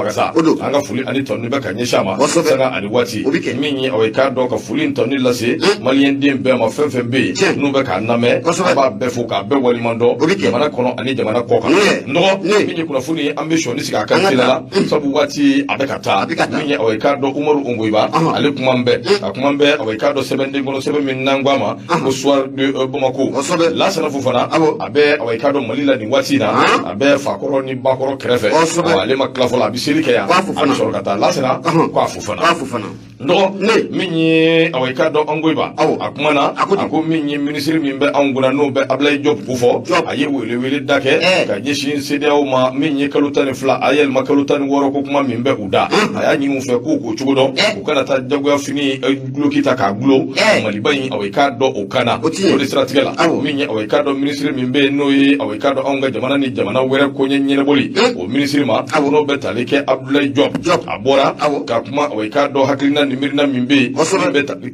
Magasa, anga fuli ani tonni be ka nyeshama sanga ani wati minyi aweka do ka fuli tonni lase malien dem be ma fenfen be nu be ka name ba be fu ka be wali mando jamana kono ani jamana koka ndo minyi kuna fuli ambition ni sika kan tilala sabu wati abekata minyi aweka do umaru ongoiba ale kumambe aweka do 7 ngono 7 min nangwama au soir de Bamako la sana fufana abe aweka do malila ni wati na abe fakoro ni bakoro krefe ale maklafola bisirike ya ani sorokata la sana kwa fufana ndo minyi aweka do ongoiba akumana ako minyi ministry mimbe anguna no be ablay job kufo aye wele dake ka jeshin CDAO ma minyi kalutani fla ayel makalutani woro ko kuma mimbe uda aya nyimu fe ko chugodo ko kana ta jagwa fini glokita ka glo malibai aweka do okana do strategela minyi aweka do ministry mimbe noyi aweka do onga jamana were ko nyenyele boli o ministry ma no be talike ablay job abora ka kuma aweka do haklina nimirna mimbe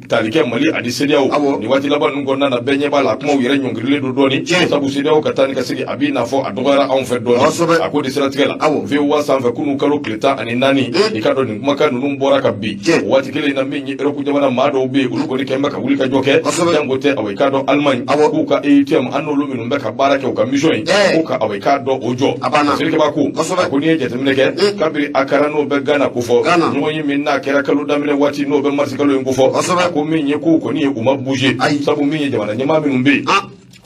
talike mali adi CDAO ni wati laba ngonna na benye bala kuma wire nyongrile do doni sabu CDAO katani kasigi abina fo adogara on fe doni akodi strategela ve wa sanfa kunu kalo kleta ani nani ikado ni kuma kanu numbora kabi wati kile na minyi eroku jamana mado be ulugo ni kemba ka wulika joke dangote awekado alman uka ATM anu luminu mbeka barake uka mission uka awekado ojo sirike baku akoni eje temineke kabiri akarano be gana kufo nwoyi minna kera kalu damile wati no be marsikalo ngufo ako minyi ku ko ni umabuje sabu minyi jamana nyama minumbe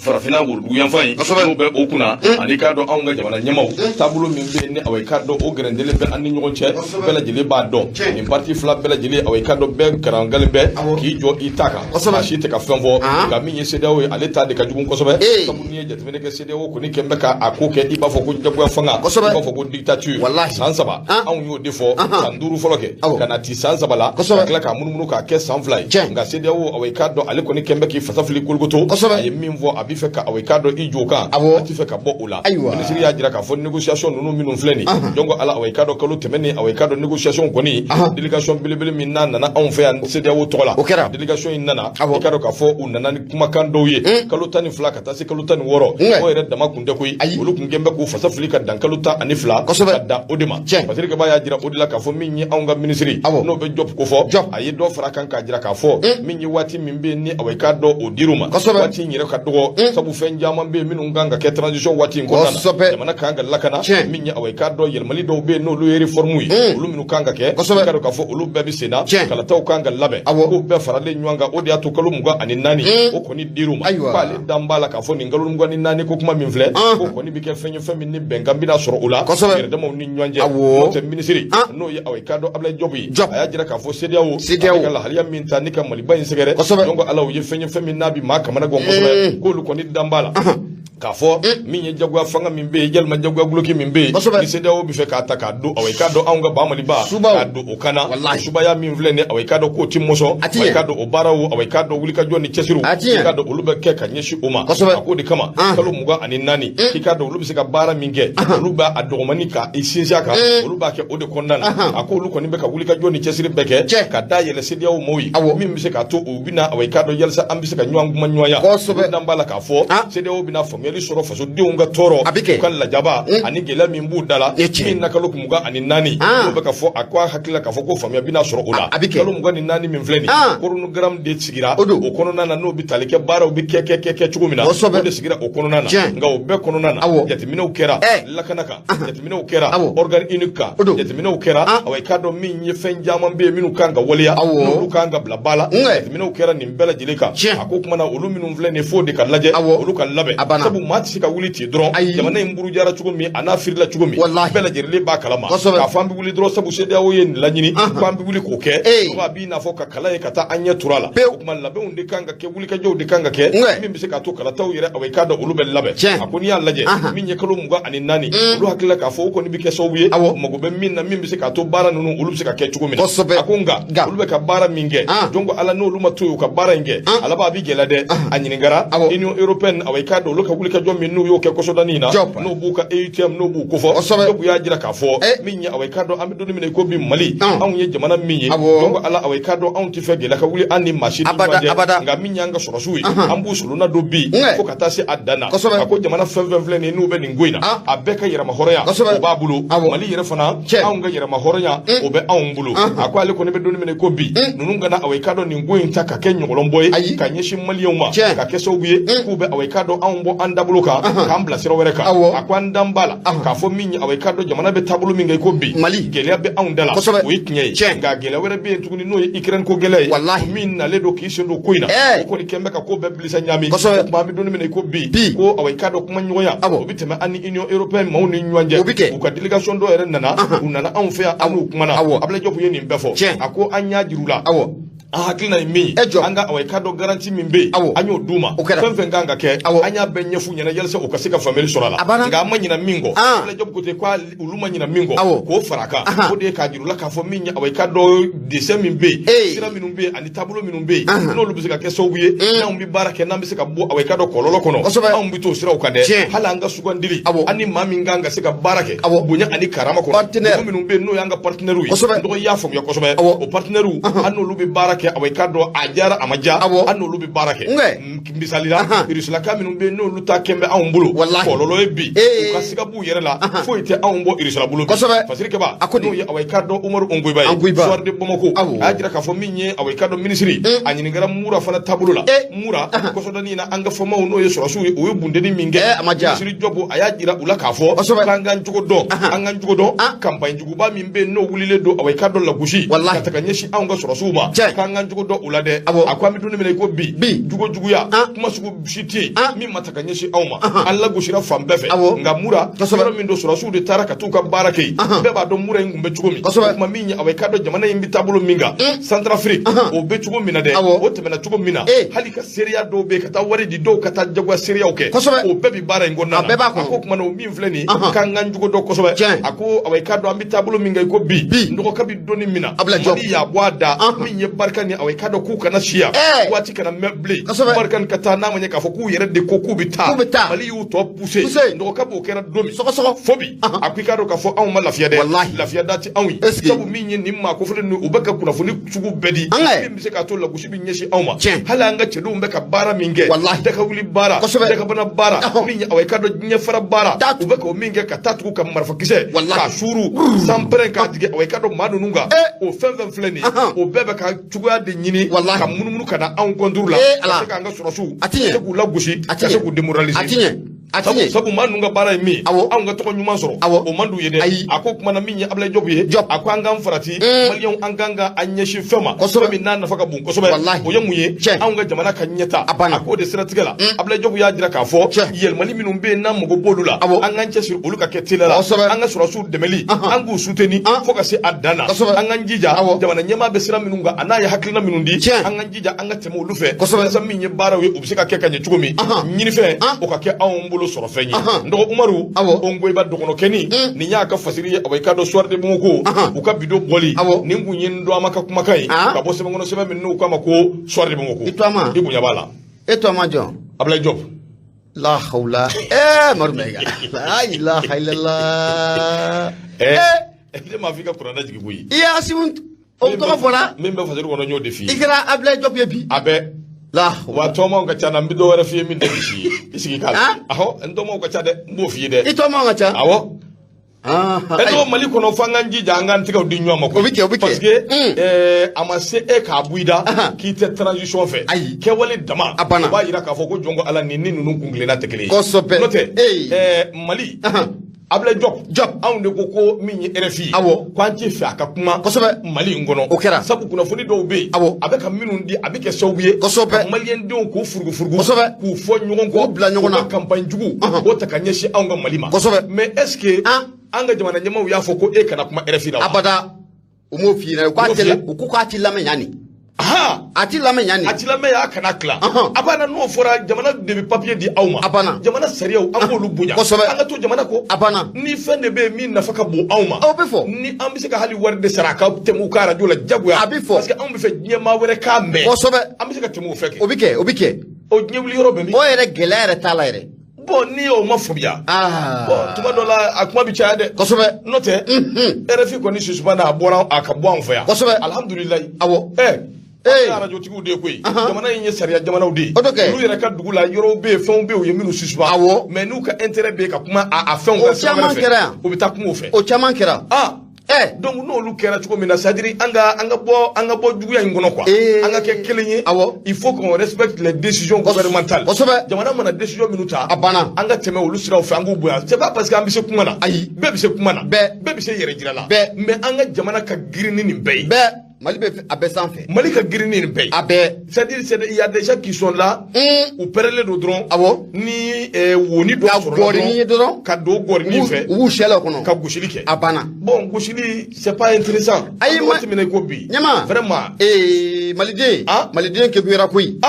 farafina wurdu yan fayi no be okuna ani ka do anga jamana nyamaw tabulo min be ne away ka do o grendele be anni nyon che bela jeli ba do ni parti fla bela jeli away ka do be karangal be ki jo itaka ma shite ka fenvo ga minyi CDAO aleta de ka jugun ko sobe sabu ni je tmene ke CDAO ko ni kembe ka akoke iba fo ko jagwa fanga iba fo ko dictature sansaba an yo defo sanduru foloke kana ti sansaba la kala ka mununu ka ke sanfly ga CDAO away ka do ale ko ni kembe ki fasafli kulgoto ay minvo bife ka awekado ijoka ati fe ka bo ula ministry ya jira ka fo négociation nunu minun fleni jongo ala awekado kalo temeni awekado négociation koni délégation bilibili minna nana on fe an CDAO tola délégation inana awekado ka fo unana kuma kando ye kalo tani flaka tasi kalo tani woro o ere dama kunde koy olu kungembe ko fasa flika dan kalo ta anifla da odema parce que ba ya jira odila ka fo minni anga ministry no be job ko fo ayi do frakan ka jira ka fo minni wati mimbe ni awekado odiruma wati nyire ka dogo sabu fen jaman be minu nganga ke transition wati ngona mana kanga lakana minya away kaddo yelmali do be no lo reformu ulu minu kanga ke kado ka fo ulu be bisena kala taw kanga labe ko be farale nywanga odi atu kalu muga aninani o ko ni diruma pale dambala ka fo ni ngalu muga ni nani ko kuma min fle ko ko ni bike fenyo femi ni benga bina soro ula de mo ni nywanje no te ministry no ya away kaddo abla jobi aya jira ka fo CDAO kala haliya min tan ka mali bayin segere dongo alaw ye fenyo femi nabi ma kamana gongo ko ko ni dambala kafo minye jagwa fanga mimbe jelma jagwa gluki mimbe ni CDAO bi fe ka ataka do aweka do anga ba mali ba ado okana suba ya minvle ne aweka do ko timoso aweka do obarawo aweka do wulika joni chesiru aweka do ulube keka nyeshi uma akodi kama kalu muga aninani kika do ulube sika bara minge uluba adomanika isinjaka uluba ke ode kondana akolu ko nimbe ka wulika joni chesiru beke ka dayele CDAO moyi mimbe sika to ubina aweka do yelsa ambise ka nyangu manyoya ndambala kafo CDAO bina fomi li soro faso diunga toro kan la jaba ani gela min budala min nakalo kumuga ani nani be ka fo akwa hakila ka fo ko famia bina soro ula kalo muga ni nani min fleni korunu gram de sigira o kono nana no bitalike bara o bi keke chugumina o de sigira o kono nana nga o be kono nana yatimina ukera lakanaka yatimina ukera organ inuka yatimina ukera awai kado min ye fen jaman be minu kanga waliya no kanga blabala yatimina ukera ni mbela jilika akokuma na olu minu fleni fo de kalaje olu kan labe sabu mati sika wuliti dron jamana imburu jara chugumi ana firla chugumi bela jerle ba kalama ka fambi wuli dron sabu CDAO ye lanyini fambi wuli ko ke ko abi na fo ka kala e kata anya turala kuma labe unde kanga ke wuli ka jow de kanga ke min bisika to kala taw yere away kada ulube labe akoni ya laje min ye kalo muga ani nani ulu hakila ka fo ko ni bike sowuye magobe min na min bisika to bara nunu ulube sika ke chugumi akunga ulube ka bara minge jongo ala no luma to ka bara nge ala ba bi gelade anyini ngara Union Européenne away kada uluka wuli ka jɔn min n'u y'o kɛ kɔsɔdani na n'o b'u ka ATM n'o b'u kofɔ Job y'a jira k'a fɔ min ye awɛ ka dɔn an bɛ don min na ko bi Mali anw ye jamana min ye donc ala awɛ ka dɔn anw tɛ fɛ gɛlɛya ka wuli an ni machine nka min y'an ka sɔrɔsiw ye an b'u solonna don bi fo ka taa se a dan na a ko jamana fɛn fɛn filɛ nin ye n'u bɛ nin ko in na a bɛɛ ka yɛrɛma hɔrɔnya o b'a bolo Mali yɛrɛ fana anw ka yɛrɛma hɔrɔnya o bɛ anw bolo a ko ale kɔni bɛ don min na ko bi ninnu kana awɛ ka dɔn nin ko in ta ka kɛ ɲɔgɔlɔnbɔ ye ka ɲɛsin maliyɛnw ma ka kɛ sababu ye k'u bɛ awɛ ka dɔn anw bɔ an dabolo kan k'an bila sira wɛrɛ kan a ko an dan b'a la k'a fɔ min ye awɛ ka dɔn jamana bɛ taabolo min kɛ ko bi Mali gɛlɛya bɛ anw da la o ye tiɲɛ ye nka gɛlɛya wɛrɛ bɛ yen tuguni n'o ye Ukraine ko gɛlɛya ye min nalen don k'i sen don ko in na o kɔni kɛn bɛ ka ko bɛɛ bilisa ɲami o tuma an bɛ don min na ko bi ko awɛ ka dɔn kuma ɲɔgɔnya o bɛ tɛmɛ an ni Union européenne maaw ni ɲɔgɔn cɛ u ka délégation dɔ yɛrɛ nana u nana anw fɛ yan an n'u kumana Ablaye Diop ye nin bɛɛ fɔ a ko an y'a jiru la an hakilina ye min ye an ka awɛ ka dɔn garanti min bɛ yen an y'o d'u ma fɛn fɛn kan ka kɛ an y'a bɛɛ ɲɛfu ɲɛna yalasa u ka se ka faamuyali sɔrɔ a la nka an ma ɲina min kɔ Ablaye Diop ko ten ko olu ma ɲina min kɔ k'o fara a kan o de ye k'a jiru la k'a fɔ min ye awɛ ka dɔn dessin min bɛ yen sira minnu bɛ yen ani taabolo minnu bɛ yen n'olu bɛ se ka kɛ sababu ye n'anw bɛ baara kɛ n'an bɛ se ka bɔ awɛ ka dɔn kɔlɔlɔ kɔnɔ anw bɛ t'o siraw kan dɛ hali an ka sugandili an ni maa min kan ka se ka baara kɛ bonya ani karama kɔnɔ mɔgɔ minnu bɛ yen n'o y'an ka partenaires ye n dɔgɔ y'a faamuya kosɛbɛ o partenaires an n'olu bɛ baara kɛ awɛ ka dɔn a diyara a ma diya an n'olu bɛ baara kɛ misali la Rusilaka minnu bɛ yen n'olu ta kɛn bɛ anw bolo kɔlɔlɔ ye bi u ka siga b'u yɛrɛ la foyi tɛ anw bɔ Rusila bolo bi fasirikɛba n'o ye awɛ ka dɔn Umaru Ongoyiba ye soir de Bamako a y'a jira k'a fɔ min ye awɛ ka dɔn minisiri a ɲininkara Mura fana taabolo la Mura kɔsɔdani na an ka fɔmaw n'o ye sɔrɔsiw ye o ye bundeni min kɛ minisiri Job a y'a jira u la k'a fɔ k'an k'an jogo dɔn an k'an jogo dɔn campagne juguba min bɛ yen n'o wulilen don awɛ ka dɔn lagosi ka taga ɲɛsin anw ka sɔrɔsiw ma k'an k'an jogo dɔn u la dɛ a ko an bɛ don min na ko bi juguya kuma sugu si tɛ yen min ma ta ka ɲɛsin anw ma an lagosira fan bɛɛ fɛ nka Mura yɔrɔ min don sɔrɔsiw de taara ka t'u ka baara kɛ yen bɛɛ b'a dɔn Mura in tun bɛ cogo min o tuma min ye awɛ ka dɔn jamana in bɛ taabolo min kan Centrafrique o bɛ cogo min na dɛ o tɛmɛna cogo min na hali ka seereya dɔw bɛ yen ka taa wari di dɔw ka taa jagoya seereyaw kɛ o bɛɛ bɛ baara in kɔnɔna na a ko tuma na o min filɛ nin ye k'an k'an jogo dɔn kosɛbɛ a ko awɛ ka dɔn an bɛ taabolo min kan ko bi nɔgɔka bɛ donni min na Mali y'a bɔ a da min ye barika ni awɛ ka dɔn k'u kana siya waati kana mɛn bilen barika ni ka taa n'a ma ɲɛ k'a fɔ k'u yɛrɛ de ko k'u bɛ taa Mali y'u tɔ poussé nɔgɔka b'o kɛra don min fo bi a ko i k'a dɔn k'a fɔ anw ma lafiya dɛ lafiya da tɛ anw ye sabu min ye nin maa kofɔlen ninnu u bɛ ka kunnafoni sugu bɛɛ di min bɛ se k'a to lagosi bɛ ɲɛsin anw ma hali an ka cɛdenw bɛ ka baara min kɛ dakawuli baara dakabana baara min ye awɛ ka dɔn ɲɛfara baara u bɛ k'o min kɛ ka taa tugu ka marifakisɛ k'a suuru sanpɛrɛn k'a tigɛ awɛ ka dɔn maa ninnu kan o fɛn fɛn filɛ nin ye o bɛɛ bɛ ka cogoya de ɲini ka munumunu ka na anw kɔnturu la ka se k'an ka sɔrɔsiw ka se k'u lagosi ka se k'u démoraliser sabu maa ninnu ka baara ye min ye anw ka tɔgɔ ɲuman sɔrɔ o man d'u ye dɛ a ko kumana min ye Ablaye Diop ye a ko an k'an farati maliyɛnw an k'an ka an ɲɛsin fɛn ma fɛn min n'a nafa ka bon kosɛbɛ o ye mun ye anw ka jamana ka ɲɛta a k'o de siratigɛ la Ablaye Diop y'a jira k'a fɔ yɛlɛmali minnu bɛ yen n'an mago b'olu la an k'an cɛsiri olu ka kɛ teliya la an ka sɔrɔsiw dɛmɛli an k'u soutenir fo ka se a dan na an k'an jija jamana ɲɛmaa bɛ sira minnu kan a n'a ye hakilina minnu di an k'an jija an ka tɛmɛ olu fɛ walasa min ye baaraw ye u bɛ se ka kɛ ka ɲɛ cogo min ɲinifɛn o ka kɛ anw bolo sɔrɔ fɛn ye ndɔgɔ Umaru Ongoyiba dɔgɔnɔkɛni nin y'a ka fasiri ye awɛ ka dɔn soir de Bamako u ka bidon bɔli nin kun ye n dɔn an ma ka kumakan ye ka bɔ sɛbɛnkɔnɔ sɛbɛn min n'u k'a ma ko soir de Bamako i bonya b'a la e to ma jɔn Ablaye Diop la hawla Marumɛga la ilaha illallah ne m'a fɔ i ka kuranɛ jigi koyi i y'a simu o tɔgɔ fɔla min bɛ fasiri kɔnɔ n y'o de f'i ye i kɛra Ablaye Diop ye bi a bɛ wa tɔmaw ka ca na n bɛ dɔ wɛrɛ f'i ye min tɛ bisi ye i sigi k'a la awɔ n tɔmaw ka ca dɛ n b'o f'i ye dɛ i tɔmaw ka ca awɔ n'o Mali kɔnɔ f'an k'an jija an k'an tigɛw di ɲɔgɔn ma o bɛ kɛ parce que a ma se e k'a bɔ i da k'i tɛ transition fɛ kɛwale dama o b'a jira k'a fɔ ko jɔn ko Ala ni ninnu kun tilenna tɛ kelen ye kosɛbɛ n'o tɛ Mali Ablaye Diop anw de ko min ye RFI ye k'an tɛ fɛ a ka kuma Mali in kɔnɔ o kɛra sabu kunnafoni dɔw bɛ yen a bɛ ka minnu di a bɛ kɛ sababu ye ka maliyɛndenw k'u furugufurugu k'u fɔ ɲɔgɔn kɔ bila ɲɔgɔn na campagne jugu o ta ka ɲɛsin anw ka Mali ma mais est ce que an ka jamana ɲɛmaaw y'a fɔ ko e kana kuma RFI la abada o m'o f'i ɲɛna u ko k'a tɛ lamɛn yanni a ti lamɛn yanni a ti lamɛn y'a kana tila a banna n'o fɔra jamana de bɛ papier di aw ma a banna jamana sariyaw an b'olu bonya an ka to jamana kɔ a banna ni fɛn de bɛ yen min nafa ka bon aw ma aw bɛ fɔ ni an bɛ se ka hali wari de sara a ka tɛmɛ u ka radio la jagoya a bɛ fɔ parce que anw bɛ fɛ diɲɛmaa wɛrɛ k'a mɛn kosɛbɛ an bɛ se ka tɛmɛ o fɛ kɛ o bɛ kɛ o diɲɛ wuli yɔrɔ bɛ min o yɛrɛ gɛlɛya yɛrɛ t'a la yɛrɛ bon ni o ma phobia bon tuma do la akuma bi cha de kosobe note RFI ko ni susuba na abora akabo anfa kosobe alhamdulillah awo radio tigu de koy jamana yin sariya jamana de lu yere ka dugu la yoro be fon be o yeminu susuba mais nous ka intérêt be ka kuma a fon ka sama fe o bi ta kuma o fe o chaman kera donc no lu kera tuko mina sadiri anga bo dugu ya ngono quoi anga ke kelenye il faut qu'on respecte les décisions gouvernementales jamana mana décision minuta abana anga teme olu sira o fe anga boya c'est pas parce que ambi se kuma na be bi se kuma na be bi se yere jira la mais anga jamana ka girini ni be Mali abe sanfé. Mali ka girini ni be c'est-à-dire il y a des gens qui sont là ou perle do dron ni woni do dron ka do gori ni fe ou shela kono ka gushili ke abana bon gushili c'est pas intéressant vraiment malidien ke buira koy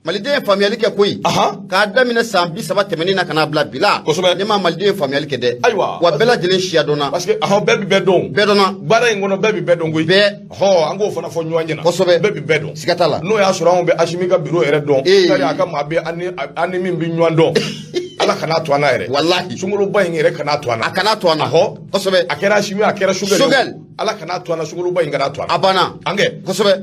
malidien famille ke koy ka damina sambi saba temeni na kana bla bila nyama malidien famille ke de wa bela jelen shia dona parce que bebi bedona bara ngono bebi bedon goy ango fana fo nyanya na bebi bedon sikatala no ya sura on be ashimika bureau ere don kari aka ma be ani min bi nywando ala kana to ana ere wallahi sungulu bayin ere kana to ana akana to ana kosobe akera ashimi akera sugel ala kana to ana sungulu bayin kana to ana abana ange kosobe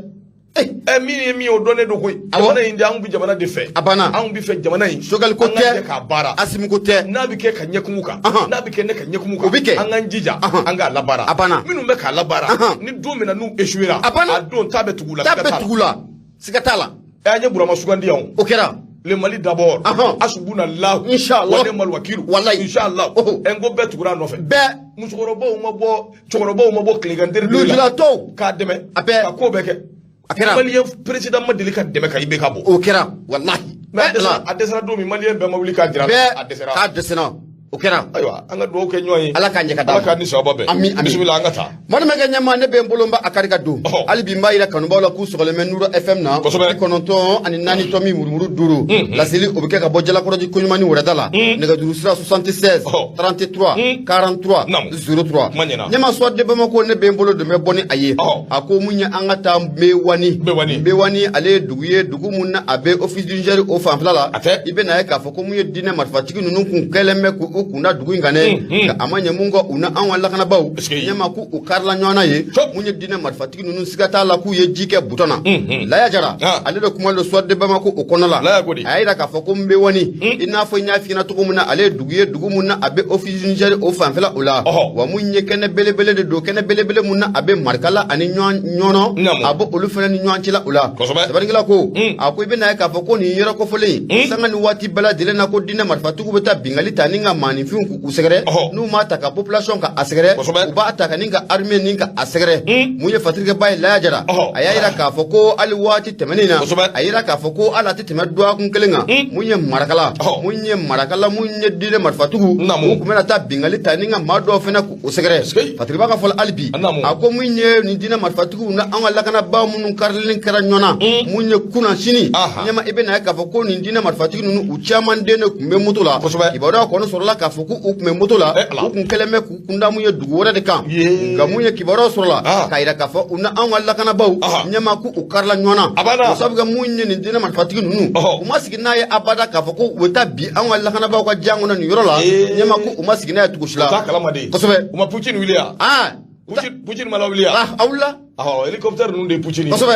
mi o donné do koy jamana indi an bi jamana de fe abana an bi fe jamana yi sogal ko te ka bara asimu ko te na bi ke ka nyekumuka na bi ke ne ka nyekumuka an an jija an ga labara abana minnu be ka labara ni do mina nu eshuira a don tabe tugula sikatala anye burama sugandi yawo okera le Mali d'abord asubuna Allah inshallah wa mal wakilu wallahi inshallah engo be tugura no fe be musogorobo mo bo kligandir la to ka deme ka ko be ke akera malien président madeli ka deme ka ibe ka bo okera wallahi adesara do mi malien be mawli ka dira adesara okera aywa anga do ke nyoyi ala ka nyeka da ala ka ni sababe bismillah anga ta mon mega nyama ne be mbolomba akarika do ali bi mbayira kanu bawla ku sogole men nuro fm na kononto ani nani tomi murmuru duru la seli obike ka bojala ko roji kunyumani wuradala nega duru sira 76 33 43 03 nyama so de bamako ne be mbolo de me boni aye ako munya anga ta be wani ale duguye dugumunna abe office du Niger o fanflala ibe na ka foko munye dine matfatiki nunu kun keleme ku ukunda dugu ngane ka amanya mungo una an wala kana baw nyama ku ukarla nyona ye munye dine marfatiki nunu sigata la ku ye jike butona la ya jara ale do kuma lo sodde bama ku ukonola ayira ka fako mbe woni ina fo nya fina to kumuna ale dugu munna abe office Niger o fanfela ula wa munye kene belebele de do kene belebele munna abe markala ani nyono abo olu fena ni nyanchi la ula sabaringila ko ako ibe na ka fako ni yero ko fole sanga ni wati bala dile na ko dine marfatiku beta bingali taninga manifin ku segere nu mata ka population ka asegere uba ataka ninga army ninga asegere munye fatirke bay la jara ayira ka foko ali wati temenina ayira ka foko ala titeme doa kun kelenga munye marakala munye dile marfatugu ku mena ta bingali taninga mado fena ku segere fatirba ka fol albi ako munye ni dile marfatugu na an wala kana ba munun karlin kara nyona munye kuna shini nyama ibena ka foko ni dile marfatugu nu uchaman dene kumbe mutula ibada ko no sorla ka fuku ukume motola ukun keleme ku kunda munye dugora de kan ga munye kibaro sorla kaira ka fa una an walla kana baw nyama ku ukarla nyona sabu ga munye ni dina marfatigi nunu umasigina ya abada ka fa ku weta bi an walla kana baw ka jangona ni yorola nyama ku umasigina ya tugushla kosobe uma Putin wilia Putin mala wilia awla helicopter nunde Putin kosobe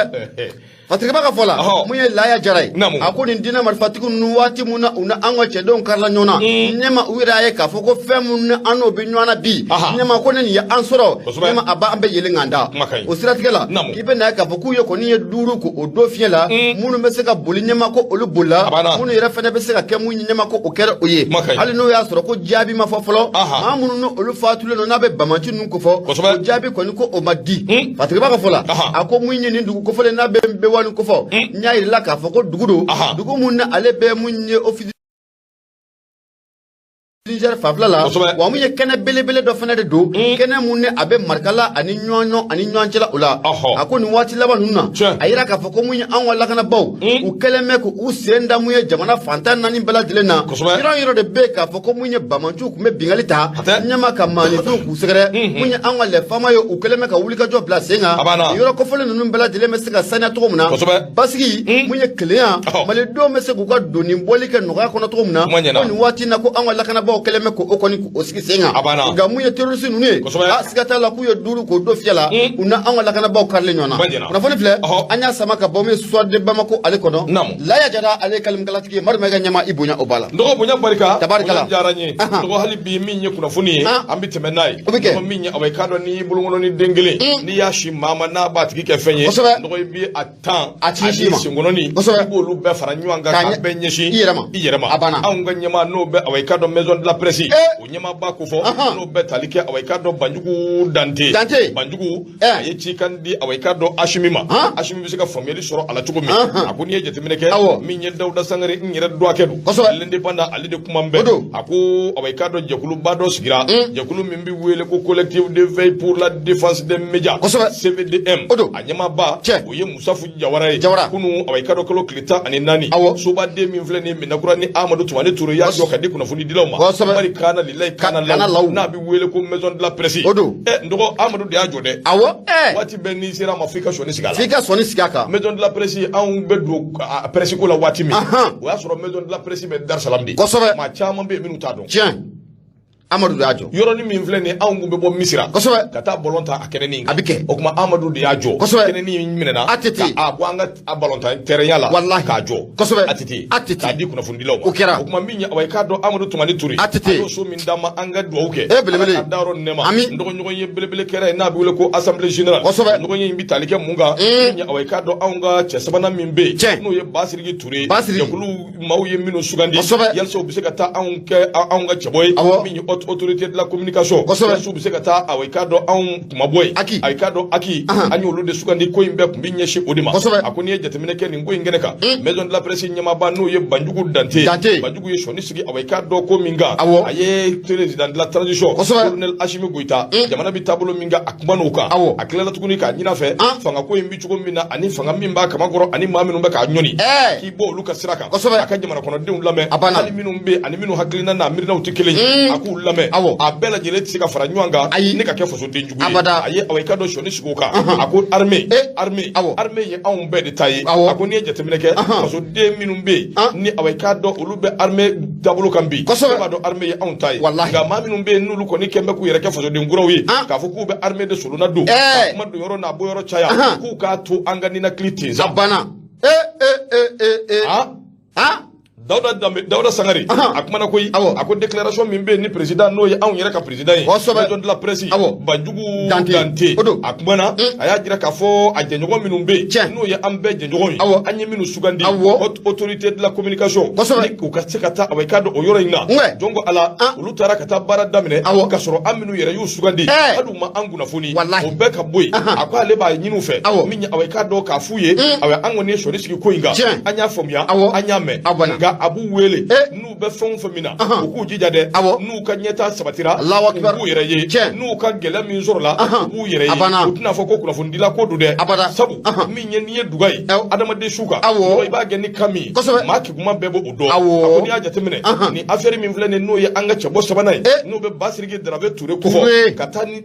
fatika baka fola munye laya jarai ako ni dina marfatiku nu wati muna una ango chedon karla nyona nyema uira ye ka foko femu ano bi nyona bi nyema ko ni ya ansoro nyema aba ambe yele nganda osiratikela ibe na ka foko yo ko ni duru ko odo fiela munu meseka boli nyema ko olubulla munu yere fene beseka kemu nyema ko okere oye hali no ya soro ko jabi ma fofolo ma munu no olu fatule no nabe bamanti nu ko fo jabi ko ni ko omadi fatika baka fola ako munye ni ndugu ko fole nabe wani kofo nya ila ka foko dugu mun na ale be mun ye office Niger fafla la wa mu ye kene belebele do fana de do kene mun ne abe markala ani nyonyo ani nyoncela ula akoni wati laba nunna ayira ka fako mun an wala kana baw u keleme ko u senda mu ye jamana fantan nani bela dilena yiro de be ka fako mun ye bamanchu ku me bingalita nyama ka mani to ku segere mun ye an wala fama yo u keleme ka wuli ka jo place nga yiro ko fole nunun bela dileme sega sana to muna basigi mun ye kleya male do me se ku ka doni boli ke no ka kono to muna ni wati na ko an wala kana o keleme ko okoni ko osiki senga ga muye terroriste nune asigata la ku yo duru ko do fiala una angala kana ba karle nyona na fone fle anya samaka bome so de bamako ale kono la ya jara ale kalim galatiki mar mega nyama ibunya obala ndo bunya barika tabarikala jaranye ndo hali bi minye kuna funi ambi temenai ndo minye awai kado ni bulungono ni dengele ni yashi mama na batiki ke fenye ndo bi atan ati singono ni bolu be faranyanga ka benyeshi iyerema anga nyama no be awai kado maison de la presse onyama ba ko fo no betalike awaikado banjugu dante banjugu ayechi kandi awaikado ashimima ashimima sika family soro ala tugo mi akuni ejete mineke minye dawda sangare nyere do akedu lende banda alide kumambe aku awaikado jakulu bado sigira jakulu mimbi wele ko collectif de veille pour la défense des médias CVDM anyama ba oye musafu jawara kunu awaikado kolo klita ani nani soba de min fleni minakura ni Amadou Toumani Touré ya jo kadi kuna funi diloma bari kana lillahi kana law na bi wele ko maison de la presse ndogo Amadou de ajo de wati benni sira ma fika soni sigaka maison de la presse an bedo presse ko la wati mi o ya soro maison de la presse be Dar Salam di ma chama be minu ta don Amadou de ajo yoro ni min fleni an gumbe bo misira kata bolonta akene ni abike o kuma Amadou de ajo kene ni minena atiti abwanga abalonta tereyala ka ajo atiti ka di kuna fundi law o kuma minya awai kado Amadou Toumani Touré ayo so min dama anga do oke daro nema ndo nyogo ye belebele kere na bi wele ko assemblée générale ndo ye mbi talike munga minya awai kado anga chesabana mimbe no ye Basirigi Touré yakulu maw ye mino sugandi yalso biseka ta anga cheboy minya autorité de la communication sou bisekata awikado an kumaboy awikado aki ani olude sukandi ko imbe kumbinye shi odima akoni jetemene ke ningo ingeneka maison de la presse nyama ba no ye banjugu dante banjugu ye shoni sigi awikado ko minga aye président de la transition colonel Ashimi Goita jamana bi tabolo minga akmanuka aklela tukuni ka nyina fe fanga ko imbi chugo mina ani fanga mimba kamagoro ani maminu be ka nyoni ki bo luka siraka akajama na kono de unlame ani minu mbe ani minu haklina na mirna utikele aku lame abela jele tsika fara nyanga ne ka ke foso denjugu aye awikado shoni shugoka ako armée ye an be de tayi ako ne jetemene ke foso de minum be ni awikado ulube armée dabulu kambi ba do armée ye an tayi ga ma minum be nulu ko ni kembe ku yere ke foso de ngurawi ka fo ku be armée de soluna do ma do yoro na bo yoro chaya ku ka to angani na clité zabana Dauda Sangari akumana koyi ako déclaration mimbe ni président no ye an yere ka président ye maison de la presse banjugu dante akumana aya jira ka fo ajenyogo minumbe no ye ambe jenyogo anye minu sugandi autorité de la communication ni ko kasekata awikado oyoro ina jongo ala ulutara kata bara damine ka soro aminu yere yu sugandi aduma anguna foni o beka boy akwa leba nyinu fe minya awikado ka fuye awe angone shoni sigi koinga anya fomya anya me abu wele nu be fon famina ku jijade nu ka nyeta sabatira ku yere ye nu ka gele min zorla ku yere ye utna fo ko kula fundila ko dude sabu min yen ye dugai adama de shuka no iba geni kami ma ki kuma bebo udo akoni aja temene ni affaire min vlene no ye anga chebo sabanai no be Basirigi Drave Touré ko katani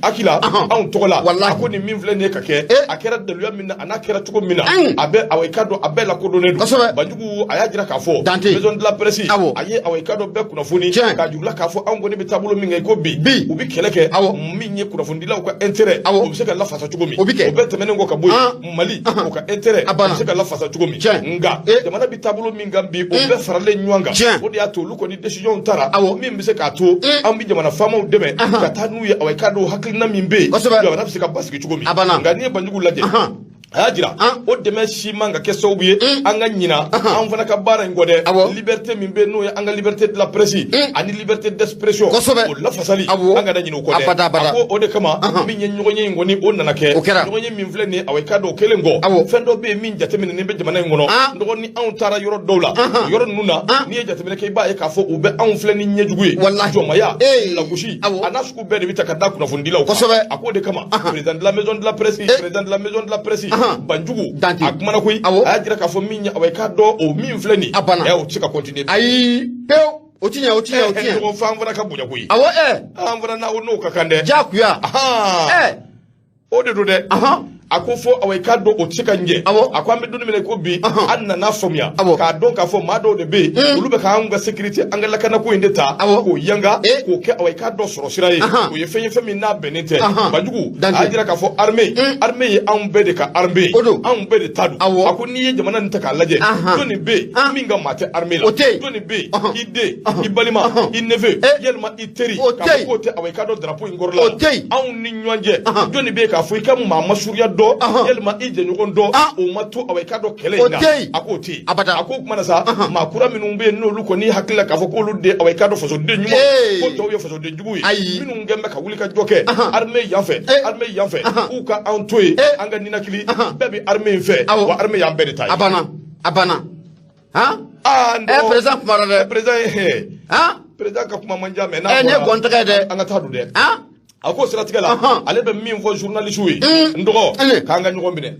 akila an togola akoni min vlene kake akera de luya min anakera tuko mina abe awekado abela ko donedu banjugu aya ka fo maison de la presse aye awikado be kuna foni ka jugla ka fo an goni be tabulo mi ngay ko bi ubi keleke mi nye kuna foni la ko intérêt o se ka la fasa chugo mi o be temene ngo ka boy mali o ka intérêt o se ka la fasa chugo mi nga de mana bi tabulo mi ngambi o be farale nywanga o de ato lu ko ni décision tara mi be se ka to an bi jamana fama deme ka tanu ye awikado haklina mi be yo na se ka basiki chugo mi nga ni banjugu laje ajira o deme si manga ke sobuye anga nyina an fana ka bara ngode liberté min be no anga liberté de la presse ani liberté d'expression o la fasali anga da nyino ko de ko o de kama min nyen nyonye ngoni o nana ke nyonye min fle ni awai kado kelengo fendo be min jatemine ne be jamana ngono ndo ni an tara yoro dowla yoro nuna ni jatemine ke ba e ka fo o be an fle ni nyejuguye joma ya la gushi anasku be de bitaka da kuna fundila ko ako de kama président de la maison de la presse président de la maison de la presse banjugu akumana koy ajira ka fo minya awai ka do o min fleni e o chika continuer ayi pew o tinya ko famvana ka bunya koy amvana na o no ka kande jakuya o de do de akofo awai ka do o chika nje akwa me do mele ko bi anna na fomya ka don ka fo ma do de be ulube ka anga security anga la kana ko indeta ko yanga ko ke awai ka do soro siraye ko ye fenye na benete banjugu ajira ka fo armée ye an be de ka armée an be de tadu akoni ye jamana nta ka laje doni be minga mate armée la doni be ide ibalima ineve yelma iteri ka ko te awai ka do drapeau ngorla an ni nyanje doni be ka fo ikamu ma masuria do yelma ije nyugon do o matu awai ka do kele ina akoti ako kuma na sa makura minun be no lu ko ni hakila ka fo ko lu de awai ka do faso de nyuma ko to yo faso de jugu minun gembe ka wuli ka joke armée yanfe u ka an toy anga nina kili bebe armée fe wa armée yambe de tay abana président kuma de président ka kuma manja me na ne gonta de anga tadu de ako siratigɛ la ale bɛ min fɔ journaliste ye n dɔgɔ k'an ka ɲɔgɔn minɛ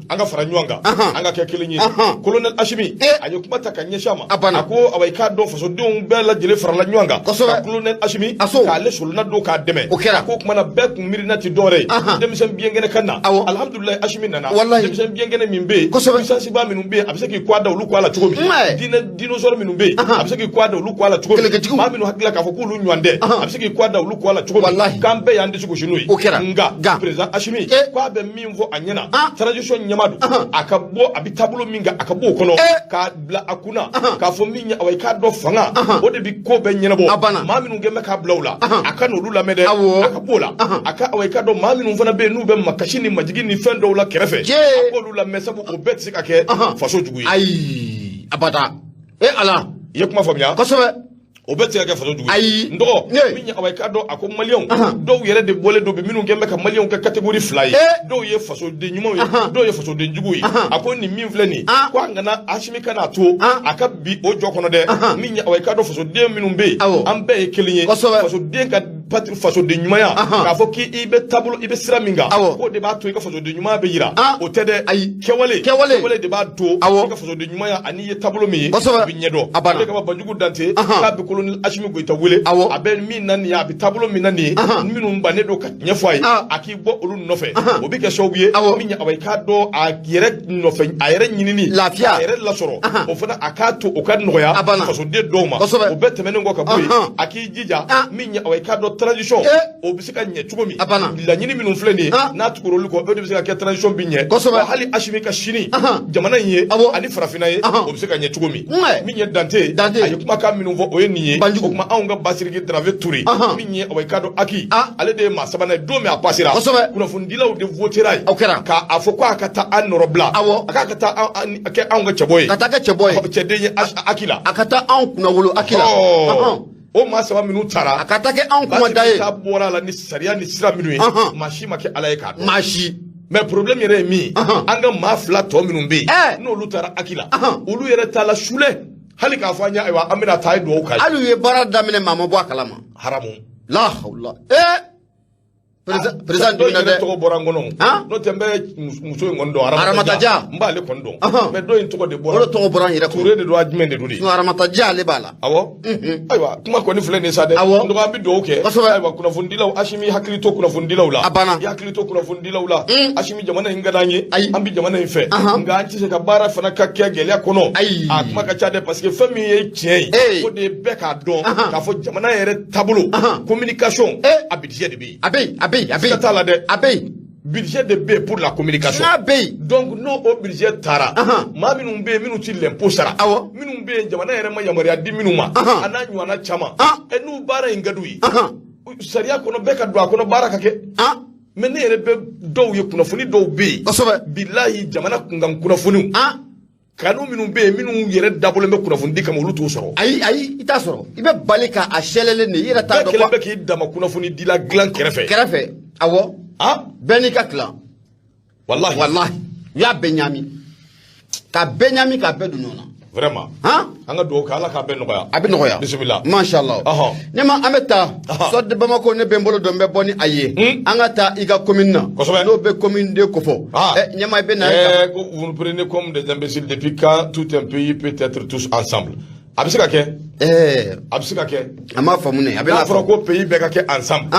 an ka fara ɲɔgɔn kan an ka kɛ kelen ye colonel Ashimi a ye kuma ta ka ɲɛsin a ma a ko awai k'a dɔn fasodenw bɛɛ lajɛlen farala ɲɔgɔn kan ka colonel Ashimi k'ale solona don k'a dɛmɛ a ko kuma na bɛɛ kun miirina ti dɔwɛrɛ ye denmisɛn biyɛnkɛnɛ ka na alhamdulilayi Ashimi nana denmisɛn biyɛnkɛnɛ min bɛ yen puissances-ba minnu bɛ yen a bɛ se k'i kɔ da olu kɔ a la cogo min dinosaure minnu bɛ yen a bɛ se k'i kɔ da olu kɔ a la cogo min maa minnu hakili la k'a fɔ k'olu ɲɔgɔn tɛ a bɛ se k'i kɔ da olu kɔ a la cogo min bɛɛ y'an disi gosi n'o ye nga président Ashimi ko a bɛ min fɔ a ɲɛna transition ɲɛma don a ka bɔ a bɛ taabolo min kan a ka bɔ o kɔnɔ k'a bila a kunna k'a fɔ min ye awai k'a dɔn fanga o de bi ko bɛɛ ɲɛnabɔ maa minnu kɛn bɛ k'a bila o la a ka n'olu lamɛn dɛ a ka bɔ o la a ka awai k'a dɔn maa minnu fana bɛ yen n'u bɛ makasi ni majigi ni fɛn dɔw la kɛrɛfɛ a k'olu lamɛn sabu o bɛɛ tɛ se ka kɛ faso jugu ye ayi abada ala i ye kuma faamuya kosɛbɛ o bɛ tigɛ kɛ faso jugu ye ndɔgɔ min ye awai k'a dɔn a ko maliyɛnw dɔw yɛrɛ de bɔlen don bi minnu kɛn bɛ ka maliyɛnw kɛ catégorie 2 ye dɔw ye fasoden ɲumanw ye dɔw ye fasoden jugu ye a ko nin min filɛ nin ko an kana Ashimi kana to a ka bi o jɔ kɔnɔ dɛ min ye awai k'a dɔn fasoden minnu bɛ yen an bɛɛ ye kelen ye fasoden ka patri fasoden ɲumanya k'a fɔ k'i bɛ taabolo i bɛ sira min kan k'o de b'a to i ka fasoden ɲumanya bɛ yira o tɛ dɛ kɛwale de b'a to i ka fasoden ɲumanya ani i ye taabolo min ye i bɛ ɲɛdɔn o de kama Banjugu Dante k'a bɛ colonel Ashimi Goyita wele a bɛ min na nin ye a bɛ taabolo min na nin ye minnu bannen don ka ɲɛfɔ a ye a k'i bɔ olu nɔfɛ o bɛ kɛ sababu ye min ye awai k'a dɔn a yɛrɛ nɔfɛ a yɛrɛ ɲinini lafiya a yɛrɛ lasɔrɔ o fana a k'a to o ka nɔgɔya fasoden dɔw ma o bɛɛ tɛmɛnen kɔ ka bɔ yen a k'i jija min ye awai k'a dɔn transition o bɛ se ka ɲɛ cogo min laɲini minnu filɛ nin ye n'a tugura olu kɔ o de bɛ se ka kɛ transition bi ɲɛ hali Ashimi ka sini jamana in ye ani farafinna ye o bɛ se ka ɲɛ cogo min min ye Dante a ye kumakan minnu fɔ o ye nin ye o kuma anw ka Basiriki Darave Ture min ye awai k'a dɔn Aki ale de ye maa sabanan ye don min a passera kunnafonidilaw de votera ye k'a fɔ ko a ka taa an nɔrɔ bila a k'a ka taa kɛ anw ka cɛbɔ ye ka taa kɛ cɛbɔ ye cɛden ye Aki la a ka taa anw kunnawolo Aki la o maa saba minnu taara a ka taa kɛ anw kuma da ye Basiriki ta bɔra a la ni sariya ni sira minnu ye maa si ma kɛ Ala ye k'a dɔn maa si mais problème yɛrɛ ye min an ka maa fila tɔ minnu bɛ yen n'olu taara Aki la olu yɛrɛ t'a la sule hali k'a fɔ an ye ayiwa an bɛna taa ye dugawu k'a ye hali u ye baara daminɛ maa ma bɔ a kalama haramu la hawla président dɔ yɛrɛ tɔgɔ bɔra n kɔnɔ n'o tɛ n bɛ muso in kɔni dɔn Aramataja n b'ale kɔni dɔn mais dɔ in tɔgɔ de bɔra o de tɔgɔ bɔra n yɛrɛ Ture de don a jumɛn de don de Aramataja ale b'a la awɔ ayiwa kuma kɔni filɛ nin sa dɛ n dɔgɔ an bɛ dugawu kɛ ayiwa kunnafonidilaw Ashimi hakili to kunnafonidilaw la a banna i hakili to kunnafonidilaw la Ashimi jamana in ka d'an ye an bɛ jamana in fɛ nka an tɛ se ka baara fana ka kɛ gɛlɛya kɔnɔ a kuma ka ca dɛ parce que fɛn min ye tiɲɛ ye o de ye bɛɛ k'a dɔn k'a fɔ jamana yɛrɛ taabolo communication a budget de bɛ yen a bɛ yen a bɛ yen a bɛ yen t'a la dɛ a bɛ yen budget de bɛ yen pour la communication n'a bɛ yen donc n'o o budget taara maa minnu bɛ yen minnu ti l'impôt sara awɔ minnu bɛ yen jamana yɛrɛ ma yamaruya di minnu ma a n'a ɲɔgɔnna caman n'u baara in ka d'u ye sariya kɔnɔ bɛɛ ka don a kɔnɔ baara ka kɛ mais ne yɛrɛ bɛ dɔw ye kunnafoni dɔw bɛ yen bilahi jamana kunkan kunnafoniw kanu minnu bɛ yen minnu yɛrɛ dabɔlen bɛ kunnafoni di kama olu t'o sɔrɔ ayi i t'a sɔrɔ i bɛ bali ka a sɛlɛlen de i yɛrɛ t'a dɔn bɛɛ kɛlen bɛ k'i dama kunnafoni dila dilan kɛrɛfɛ awɔ bɛɛ n'i ka kilan wallahi u y'a bɛɛ ɲami ka bɛɛ ɲami ka bɛɛ don ɲɔgɔn na vraiment an ka dugawu kɛ ala k'a bɛɛ nɔgɔya a bɛ nɔgɔya bisimila mashallah ne ma an bɛ taa soit de Bamako ne bɛ n bolo dɔn n bɛ bɔ ni a ye an ka taa i ka commune na n'o bɛ commune de Kofo ɲɛma i bɛ na vous nous prenez comme des imbéciles depuis quand tout un pays peut être tous ensemble a bɛ se ka kɛ a bɛ se ka kɛ a m'a faamu ne a bɛ n'a fɔra ko pays bɛɛ ka kɛ ensemble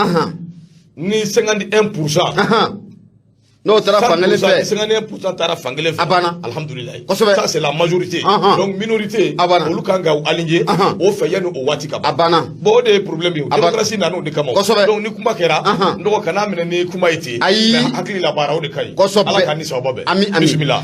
ni 51% n'o taara fankelen fɛ 51% taara fankelen fɛ a banna alhamdulillah kosɛbɛ ça c'est la majorité donc minorité olu kan ka aligner o fɛ yanni o waati ka ban a banna bon o de ye problème ye démocratie nana o de kama donc ni kuma kɛra n dɔgɔ kana minɛ ni kuma ye ten mais hakili la baara o de ka ɲi ala ka ni sababa bɛɛ bisimila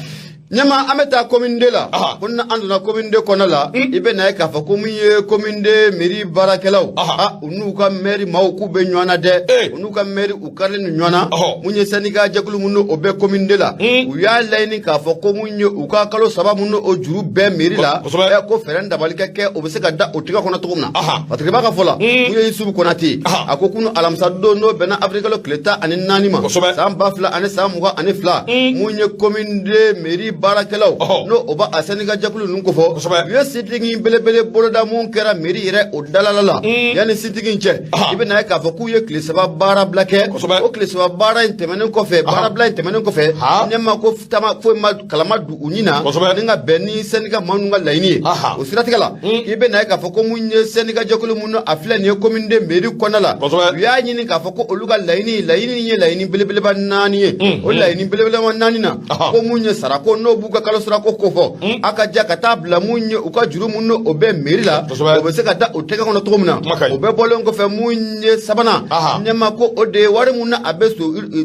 Nyama an bɛ taa commune de la ko na an donna commune de kɔnɔ la i bɛ na ye k'a fɔ ko min ye commune de mairie baarakɛlaw u n'u ka maire maaw k'u bɛ ɲɔgɔn na dɛ u n'u ka maire u karilen don ɲɔgɔn na mun ye syndicat jɛkulu mun o bɛ commune de la u y'a laɲini k'a fɔ ko mun ye u ka kalo 3 mun o juru bɛɛ mairie la ko fɛɛrɛ dabali ka kɛ o bɛ se ka da o tigɛ kɔnɔ cogo min na parce que b'a ka fɔ la mun ye Yusufu Konate a ko kunu alamisa don n'o bɛnna Afrikalo tile 14 ma san 2000 ani san 22 mun ye commune de mairie baarakɛlaw no o ba a syndicat jɛkulu ninnu ko fɔ u ye sitigi belebele boloda mun kɛra mairie yɛrɛ o dalala la yanni sitigi in cɛ i bɛ na ye k'a fɔ k'u ye tile 3 baara bila kɛ o tile 3 baara in tɛmɛnen kɔfɛ baara bila in tɛmɛnen kɔfɛ ne ma ko tama foyi ma kalama du u ɲin na ni ka bɛn ni syndicat maa ninnu ka laɲini ye o siratigɛ la i bɛ na ye k'a fɔ ko mun ye syndicat jɛkulu mun a filɛ nin ye commune de mairie kɔnɔna la u y'a ɲini k'a fɔ ko olu ka laɲini ye laɲini belebeleba 4 ye o laɲini belebeleba 4 na ko mun ye sarako n'o b'u ka kalo sarako ko fɔ a ka ja ka taa bila mun ye u ka juru mun o bɛ mairie la o bɛ se ka da o tɛgɛ kɔnɔ cogo min na o bɛ bɔlen kɔfɛ mun ye sabanan ɲɛma ko o de ye wari mun na a bɛ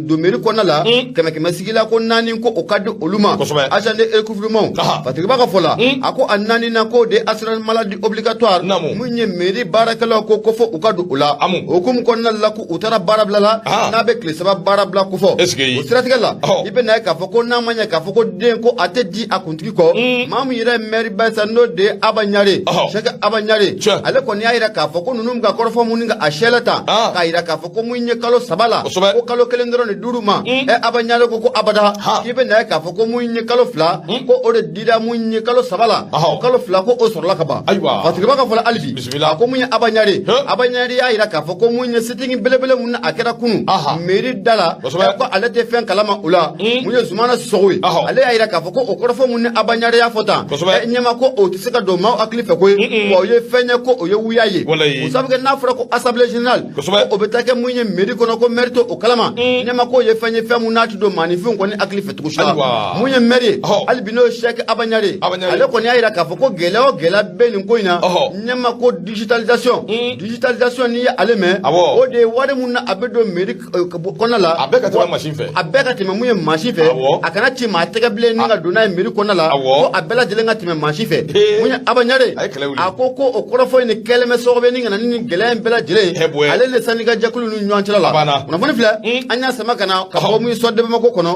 don mairie kɔnɔna la kɛmɛ sigila ko 4 ko o ka di olu ma agent de recouvrement Patrick b'a ka fɔ la a ko a 4 na ko de assurance maladie obligatoire mun ye mairie baarakɛlaw ko fɔ u ka don o la o hukumu kɔnɔna la ko u taara baara bila la n'a bɛ tile 3 baara bila ko fɔ o siratigɛ la i bɛ na ye k'a fɔ ko n'a ma ɲɛ k'a fɔ ko den ko a tɛ di a kuntigi kɔ maa min yɛrɛ maire basa n'o de ye Aba Ɲare Sɛki Aba Ɲare ale kɔni y'a yira k'a fɔ ko ninnu ka kɔrɔfɔ mun ka a sɛlɛ ta k'a yira k'a fɔ ko mun ye kalo 3 la ko kalo 1 dɔrɔn de d'ulu ma Aba Ɲare ko abada k'i bɛ na ye k'a fɔ ko mun ye kalo 2 ko o de dira mun ye kalo 3 la o kalo 2 ko o sɔrɔla ka ban Patrick b'a ka fɔ la hali bi a ko mun ye Aba Ɲare y'a yira k'a fɔ ko mun ye sitigi belebele mun a kɛra kunu mairie da la ko ale tɛ fɛn kalama o la mun ye Zumana Sisoko ye ale y'a yira k'a fɔ ko o kɔrɔfɔ mun ni Aba Ɲare y'a fɔ tan ɲɛma ko o tɛ se ka don maaw hakili fɛ koyi wa o ye fɛn ye ko o ye wuya ye o sabu kɛ n'a fɔra ko assemblée générale ko o bɛ taa kɛ mun ye mairie kɔnɔ ko maire to o kalama ɲɛma ko o ye fɛn mun n'a tɛ don maaninfinw kɔni hakili fɛ cogo si la mun ye maire ye hali bi n'o ye Sɛki Aba Ɲare ale kɔni y'a yira k'a fɔ ko gɛlɛya o gɛlɛya bɛ nin ko in na ɲɛma ko digitalisation n'i ye ale mɛn o de ye wari mun na a bɛ don mairie kɔnɔna la a bɛɛ ka tɛmɛ machine fɛ mun ye machine fɛ a kana ci maa tɛgɛ bilen ni ka don n'a ye mairie kɔnɔna la ko a bɛɛ lajɛlen ka tɛmɛ machine fɛ mun ye Aba Ɲare a ko o kɔrɔfɔ in ni kɛlen bɛ sababu ni ka na ni gɛlɛya in bɛɛ lajɛlen ale ni syndicat jɛkulu ni ɲɔgɔn cɛla la kunnafoni filɛ an y'a sama ka na ka bɔ mun ye soit de Bamako kɔnɔ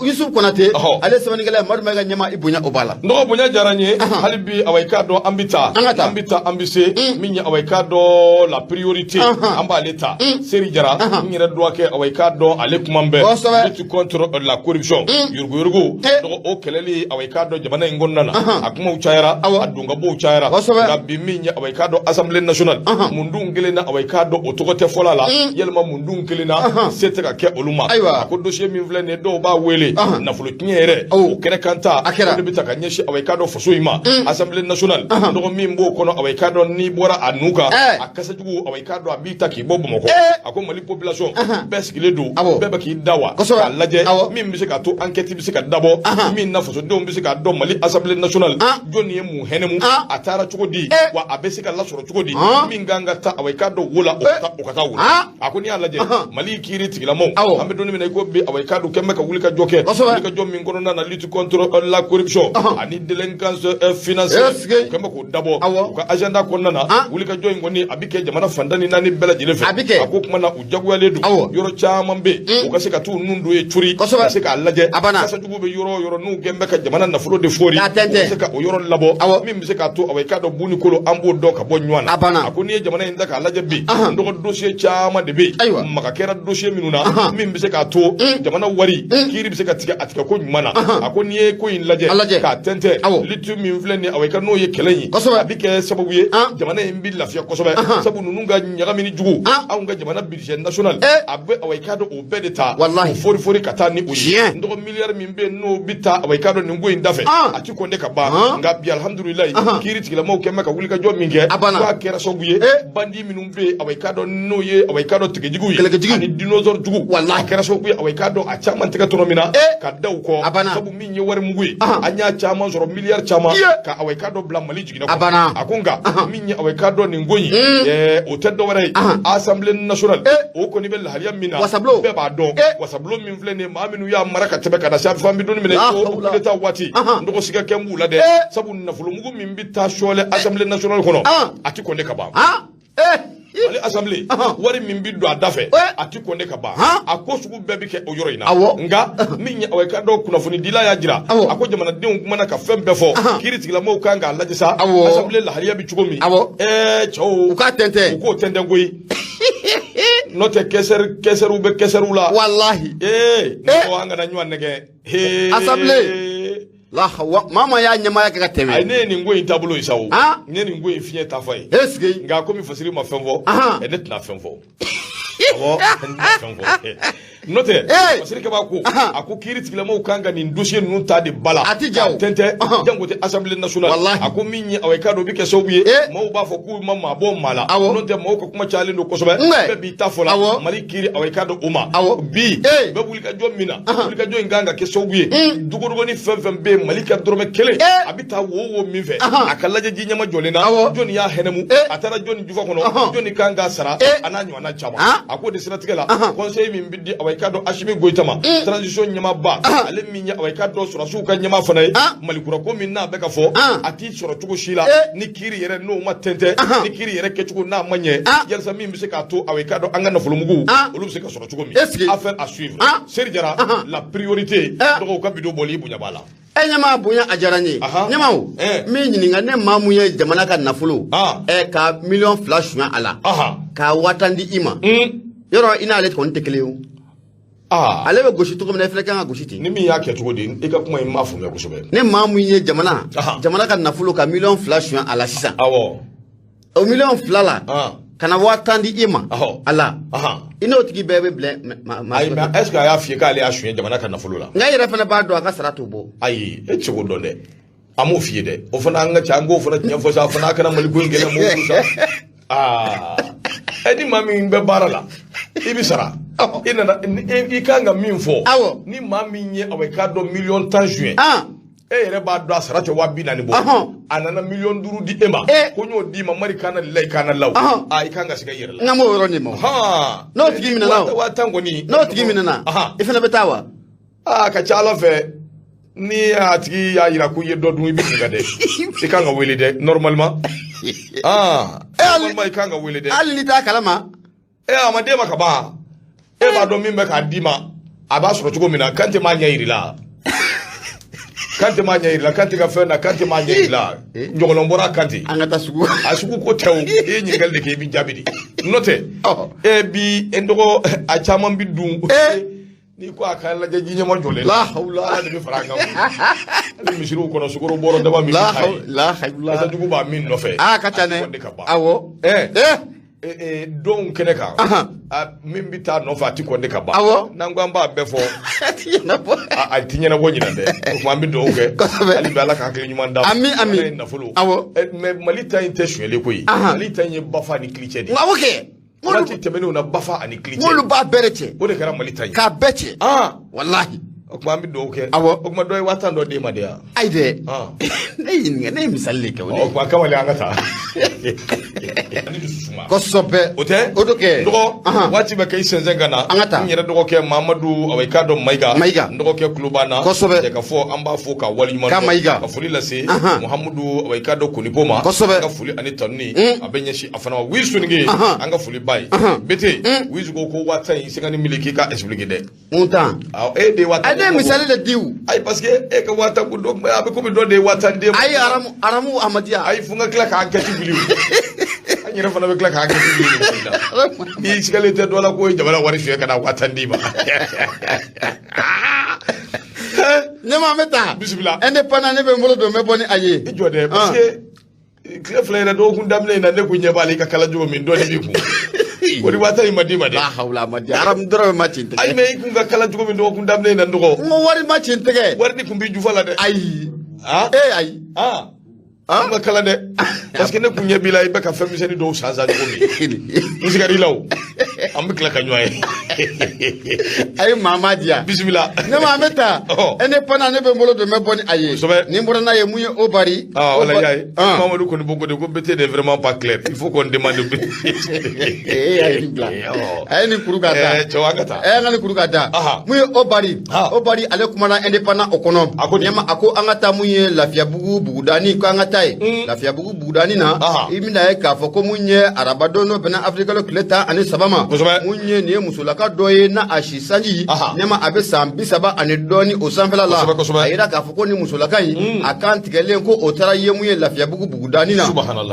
Yusufu Konate ale sɛbɛnnikɛla ye Madu Mayiga ɲɛma i bonya o b'a la n dɔgɔ bonya diyara n ye hali bi awa i k'a dɔn an bɛ taa an bɛ se min ye awa i k'a dɔn la priorité an b'ale ta Seri Jara n yɛrɛ dɔgɔ kɛ awa i k'a dɔn ale kuma bɛɛ lutte contre la corruption yuruguyurugu o kɛlɛli awa i k'a dɔn jamana in kɔnɔna na a kumaw cayara a dongabow cayara nka bi min ye awa i k'a dɔn assemblée nationale mun dun kelen na awa i k'a dɔn o tɔgɔ tɛ fɔla la yalima mun dun kelen na se tɛ ka kɛ olu ma a ko dossier min filɛ nin ye dɔw b'a wele nafolo tiɲɛ yɛrɛ o kɛnɛ kan ta o de bɛ ta ka ɲɛsin awa i k'a dɔn faso in ma assemblée nationale nɔgɔ min b'o kɔnɔ awa i k'a dɔn n'i bɔra a nu kan a kasajugu awa i k'a dɔn a b'i ta k'i bɔ Bamakɔ a ko Mali population bɛɛ sigilen don bɛɛ bɛ k'i da wa k'a lajɛ min bɛ se k'a to enquête bɛ se ka dabɔ min na fasodenw bɛ se k'a dɔn Mali Assemblée nationale jɔnni ye mun hɛnɛ mu a taara cogo di wa a bɛ se ka lasɔrɔ cogo di min kan ka taa awai k'a dɔn wo la o ka taa wo la a ko n'i y'a lajɛ Mali kiiri tigilamaw an bɛ donnin min na i ko bi awai k'a dɔn kɛn bɛ ka wuli ka jɔ kɛ wuli ka jɔ min kɔnɔna na lutte contre la corruption ani délinquance financière u kɛn bɛ k'o dabɔ u ka agenda kɔnɔna na wuli ka jɔ in kɔni a bɛ kɛ jamana fan tan ni naani bɛɛ lajɛlen fɛ a ko kuma na u jagoyalen don yɔrɔ caman bɛ yen u ka se ka t'u nun don ye curi ka se k'a lajɛ kasajugu bɛ yɔrɔ o yɔrɔ n'u gɛn bɛ ka jamana nafolo de fori u ka se ka o yɔrɔ labɔ min bɛ se k'a to awai k'a dɔn bu ni kolo an b'o dɔn ka bɔ ɲɔgɔn na a ko n'i ye jamana in ta k'a lajɛ bi n dɔgɔ dossier caman de bɛ yen maga kɛra dossier minnu na min bɛ se k'a to jamana wari kiiri bɛ se ka tigɛ a tigɛ ko ɲuman na a ko n'i ye ko in lajɛ k'a tɛntɛn lutte min filɛ nin ye awai ka n'o ye kɛlɛ in a bɛ kɛ sababu ye jamana in bɛ lafiya kosɛbɛ sabu ninnu ka ɲagamini jugu anw ka jamana budget national a bɛ awai k'a dɔn o bɛɛ de ta fori ka taa ni o ye n dɔgɔ miliyari min bɛ yen n'o bɛ taa awai k'a dɔn nin ko in dafɛ a ti kɔn de ka ban nka bi alihamudulilayi kiiri tigilamaw kɛn bɛ ka wuli ka jɔ min kɛ k'a kɛra sababu ye bandi minnu bɛ yen awai k'a dɔn n'o ye awai k'a dɔn tigɛjugu ye ani dinosaure jugu a kɛra sababu ye awai k'a dɔn a caman tɛgɛ tɔnɔ min na ka da u kɔ sabu min ye wari mugu ye an y'a caman sɔrɔ miliyari caman ka awai k'a dɔn bila Mali jiginna kɔnɔ a ko nka min ye awai k'a dɔn nin ko in o tɛ dɔwɛrɛ ye Assemblée nationale o kɔni bɛ lahaliya min na bɛɛ b'a dɔn wasabulon min filɛ nin ye maa minnu y'a mara ka tɛmɛ ka na se an bɛ donnin min na ko coup d'état waati n dɔgɔ siga kɛn b'u la dɛ sabu nafolomugu min bɛ taa sɔɔlɛ Assemblée nationale kɔnɔ a ti kɔn de ka ban Mali Assemblée wari min bɛ don a da fɛ a ti kɔn de ka ban a ko sugu bɛɛ bɛ kɛ o yɔrɔ in na nka min ye awai k'a dɔn kunnafoni dila y'a jira a ko jamanadenw kumana ka fɛn bɛɛ fɔ kiiri tigilamaw kan k'a lajɛ sa Assemblée lahaliya bɛ cogo min cɛw u k'a tɛntɛn u k'o tɛntɛn koyi n'o tɛ kɛsɛriw bɛ kɛsɛriw la walahi an kana ɲɔgɔn nɛgɛ Assemblée mama y'a ɲɛmaya kɛ ka tɛmɛ ne ye nin ko in taabolo ye sa o ne ye nin ko in fiɲɛ ta fɔ ye nka komi fasiri ma fɛn fɔ ne tɛna fɛn fɔ awɔ ne tɛna fɛn fɔ n'o tɛ fasirikɛ b'a ko a ko kiiri tigilamaw kan ka nin dossier ninnu ta de bala a ti ja o tɛntɛn jango tɛ Assemblée nationale a ko min ye awai k'a dɔn o bɛ kɛ sababu ye maaw b'a fɔ k'u ma maa bɔ maa la n'o tɛ maaw ka kuma cayalen don kosɛbɛ bɛɛ b'i ta fɔ la Mali kiiri awai k'a dɔn o ma bi bɛɛ wuli ka jɔ min na wuli ka jɔ in kan ka kɛ sababu ye dogodogoni fɛn fɛn bɛ yen Mali ka dɔrɔmɛ kelen a bɛ taa wo min fɛ a ka lajɛ ji ɲɛma jɔlen na jɔnni y'a hɛnɛmu a taara jɔnni jufa kɔnɔ jɔnni kan k'a sara a n'a ɲɔgɔnna caman a ko de siratigɛ la conseil min bɛ di awai k'a dɔn Asimi Goïta ma transition ɲɛmaaba ale min ye awai k'a dɔn sɔrɔsiw ka ɲɛma fana ye Malikura ko min n'a bɛ ka fɔ a t'i sɔrɔ cogo si la ni kiiri yɛrɛ n'o ma tɛntɛn ni kiiri yɛrɛ kɛcogo n'a ma ɲɛ yalisa min bɛ se k'a to awai k'a dɔn an ka nafolomugu olu bɛ se ka sɔrɔ cogo min affaire à suivre Seri Jara la priorité dɔgɔw ka bidon bɔli bonya b'a la ɲɛma bonya a diyara n ye ɲɛmaw min ɲininka ne maa mun ye jamana ka nafolo ka miliyɔn 2 suɲɛ a la k'a 1000 di i ma yɔrɔ i n'ale kɔni tɛ kelen ye ale bɛ gosi cogo min na i fana kan ka gosi ten ni min y'a kɛ cogo di i ka kuma in m'a faamuya kosɛbɛ ne maa mun ye jamana ka nafolo ka miliyɔn 2 suɲɛ a la sisan o miliyɔn 2 la ka na 1000 di i ma a la i n'o tigi bɛɛ bɛ bila ayi mais est ce que a y'a f'i ye k'ale y'a suɲɛ jamana ka nafolo la nka i yɛrɛ fana b'a dɔn a ka sara t'o bɔ ayi e tɛ se k'o dɔn dɛ an m'o f'i ye dɛ o fana an ka ca an k'o fana tiɲɛ fɔ sa fana a kana Maliko in gɛlɛya mɔgɔw sa ni maa min bɛ baara la i bɛ sara i nana i kan ka min fɔ ni maa min ye awai k'a dɔn miliyɔn 10 suɲɛ e yɛrɛ b'a dɔn a sara tɛ 240 bɔ a nana miliyɔn 5 di e ma ko n y'o d'i ma mari kana lilayi kana law i kan ka segin i yɛrɛ la n ka m'o yɔrɔ nin ma n'o tigi minɛna 10 kɔni n'o tigi minɛna i fana bɛ taa wa ka ca Ala fɛ ni a tigi y'a yira ko i ye dɔ dun i bɛ segin dɛ i kan ka wele dɛ normalement normalement i kan ka wele dɛ hali ni t'a kalama a ma d'e ma ka ban e b'a dɔn min bɛ k'a d'i ma a b'a sɔrɔ cogo min na Kante m'a ɲɛ yir'i la Kante m'a ɲɛ yir'i la Kante ka fɛn na Kante m'a ɲɛ yir'i la ɲɔgɔlɔn bɔra Kante an ka taa sugu a sugu ko tɛ o i ye ɲininkali de kɛ i bɛ jaabi de n'o tɛ bi n dɔgɔ a caman bɛ dun n'i ko a ka lajɛ ji ɲɛma jɔlen la hawla Ala de bɛ fara an kan hali misiriw kɔnɔ sukaro bɔrɔ dama min la hawla kasajugu b'a min nɔfɛ ka ca dɛ awɔ don kɛnɛ kan min bɛ taa nɔfɛ a ti kɔn de ka ban n'an ko an b'a bɛɛ fɔ a ti ɲɛnabɔ ɲinan dɛ o tuma an bɛ dugawu kɛ hali bi Ala ka hakili ɲuman d'a ma Ala ye nafolo mais Mali ta in tɛ sonyɛli ko ye Mali ta in ye Bafa ni Kilicɛ de ye waati tɛmɛnenw na Bafa ani Kilicɛ olu b'a bɛɛ de cɛ o de kɛra Mali ta ye k'a bɛɛ cɛ walahi o kuma mi do ke awo o kuma do e watan do de ma de ay de ne misali ke o kuma kamale angata ko sobe ote odoke ndo wati be kay senzengana nyere do ke Mamadou away kado maiga ndo ke klubana de ka fo amba fo ka wali man ka fuli la se Muhammadu away kado kunipoma ka fuli ani tanni abenye shi afana wisu ngi anga fuli bai bete wisu ko wata yi singani miliki ka explique de monta de wata ade misali de diu ay parce que ka wata ku do abe ko do de wata de ay aramu ahmadia ay funga kla ka angati biliu anyira fana be kla ka angati biliu ni sigalete do la ko jabala wari fiye kana wata ndiba nema meta bismillah ende pana ne be mbolo do me boni aye jode parce que clé fleur do ku ndamne na ne ku nyebali ka kala jogo min do ni ku wori wata imadi la hawla madi aram doro ma cinte ay me ku ga kala jogo min do ku ndamne na ndo ngo wari ma cinte ke wari ni ku mbi jufala de ay ay nga kala de parce que ne ku nyebila ibe ka fami seni do sanza jogo mi musigari law am kala ka nyoy ay mamadia bismillah ne ma meta ene pana ne be mbolo do me boni aye ni mbona na ye muye obari wala yaay Mamadou ko boko de ko bete de vraiment pas clair il faut qu'on demande ay bla ay ni kuruga da chawagata ngani kuruga da muye obari ale kuma na independent okonom nyama ako angata muye lafia bugu dani ko angata lafia bugu dani na imina e ka fo ko munye arabadono bena afrika lo kleta ani sabama munye ne musulaka doye na ashi sanji nyama abe sambi saba ani doni o sanfela la ayira ka fo ko ni musulaka yi akanti gele ko otara ye muye lafia bugu dani na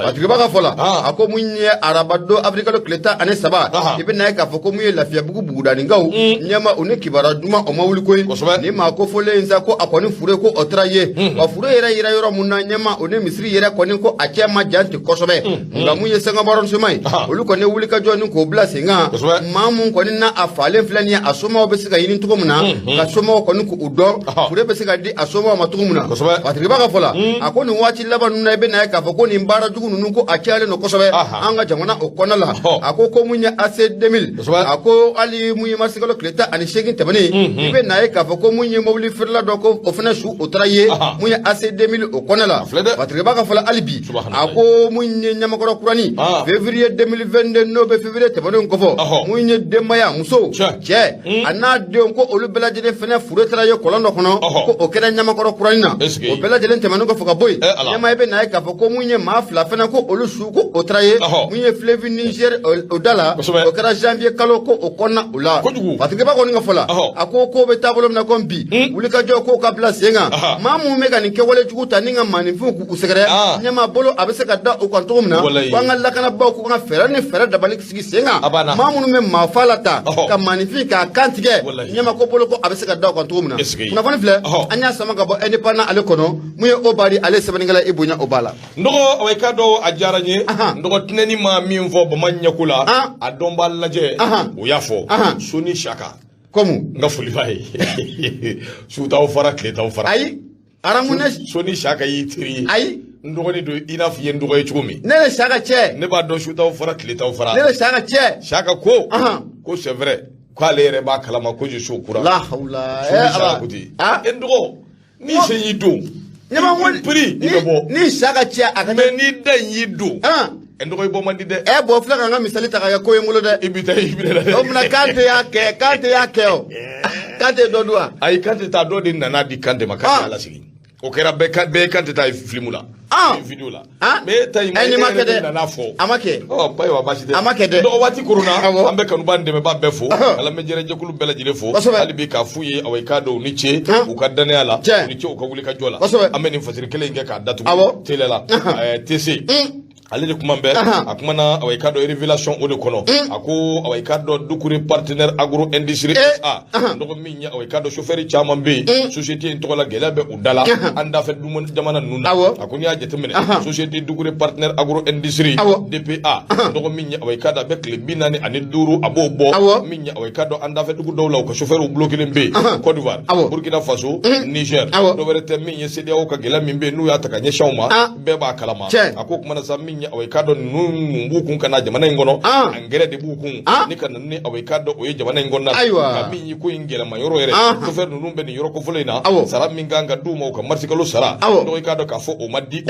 atiba ka fola ako munye arabado afrika lo kleta ani saba ibe na e ka fo ko munye lafia bugu dani ngaw nyama one kibara duma o mawuli ko ni ma ko fole nza ko akoni fure ko otara ye wa fure yira yoro munna nyama one misri yira koni ko achema janti kosobe nga munye senga baron sumai olu ko ne wuli ka joni ko bla senga mamu ko ni na afale flani asoma obesiga yini tuko muna ka soma ko ni ku udo fure besiga di asoma matuko muna watriba ka fola akoni wati laba nuna ebe na ka ko ni mbara jugu nunu ko achale no kosobe anga jamana okona la akoko munye ase 2000 ako ali munye masigalo kleta ani shegin tabani ibe na ka ko munye mobli firla do ko ofna shu otraye munye ase 2000 okona la watriba ka fola alibi ako munye nyama ko kurani février 2022 no be février tabani ko fo munye demaya muso che ana de ko olu bela jele fene fure traye kolondo kono ko okera nyama ko kurani na o bela jele tabani ko foka boy nyama ibe na ka ko munye mafla fene ko olu shu ko otraye munye flevi Niger odala okera janvier kalo ko okona ula watriba ko nga fola ako ko be tabolo na kombi wuli ka jo ko ka bla senga mamu mega ni ke wale juguta ninga manifu ku usegere nyama bolo abese ka da o kanto mna wanga lakana ba ko nga fera ni fera da balik sigi senga mamu me mafalata ka manifu ka kantige nyama ko bolo ko abese ka da o kanto mna kuna fani fle anya sama ka bo independent ale kono muye obari ale sebaningala ibunya obala ndogo away kado ajaranye ndogo tineni ma minfo bo manyakula adomba laje o yafo soni shaka komu nga fuli bay suta o fara kleta o fara ay aramune soni shaka yitiri ay ndogo ni do ina fiye ndogo e chumi nele shaka che ne ba do suta o fara kleta o fara nele shaka che shaka ko ko c'est vrai kwa lere ba kalama ko je shukura la haula ndogo ni se yido nyama woni pri ni shaka che akane me ni dan yido ndogo ibo mandi de bo flaka nga misali taka ya koye mulo de ibita o mna kante yake o kante dodua ay kante ta do din nana di kante makati ala sigi o kera be kante ta filmula video la me tay ma makede nana fo amake pay wa bashi de amakede do wati kuruna ambe kanu bande me babbe fo ala me jere jekulu bela jile fo ali bi ka fuye away ka do ni che u ka dane ala ni che u ka wuli ka jola ameni fasiri kele nge ka datu telela tc ale de kuma be akuma na away kado révélation o de kono ako away kado dukuri partenaire agro industrie SA ndoko minya away kado chauffeur chama be société en tola gela be udala anda fe dum jamana nunda akuni a jetemene société dukuri partenaire agro industrie DPA ndoko minya away kado be club binani ani duru abobo minya away kado anda fe dugu dawla ko chauffeur o bloquer lembe Côte d'Ivoire Burkina Faso Niger do verete minya CEDEAO ka gela mimbe nu ya taka nya shawma be ba kalama ako kuma na sa minya awekado numbu kun kana jamana ingono angere de bukun ni kana ni awekado o jamana ingonna ka minyi ko ingela mayoro ere to fer numbe ni yoro ko fulena sara minganga duma ko marsikalo sara do awekado ka fo o maddi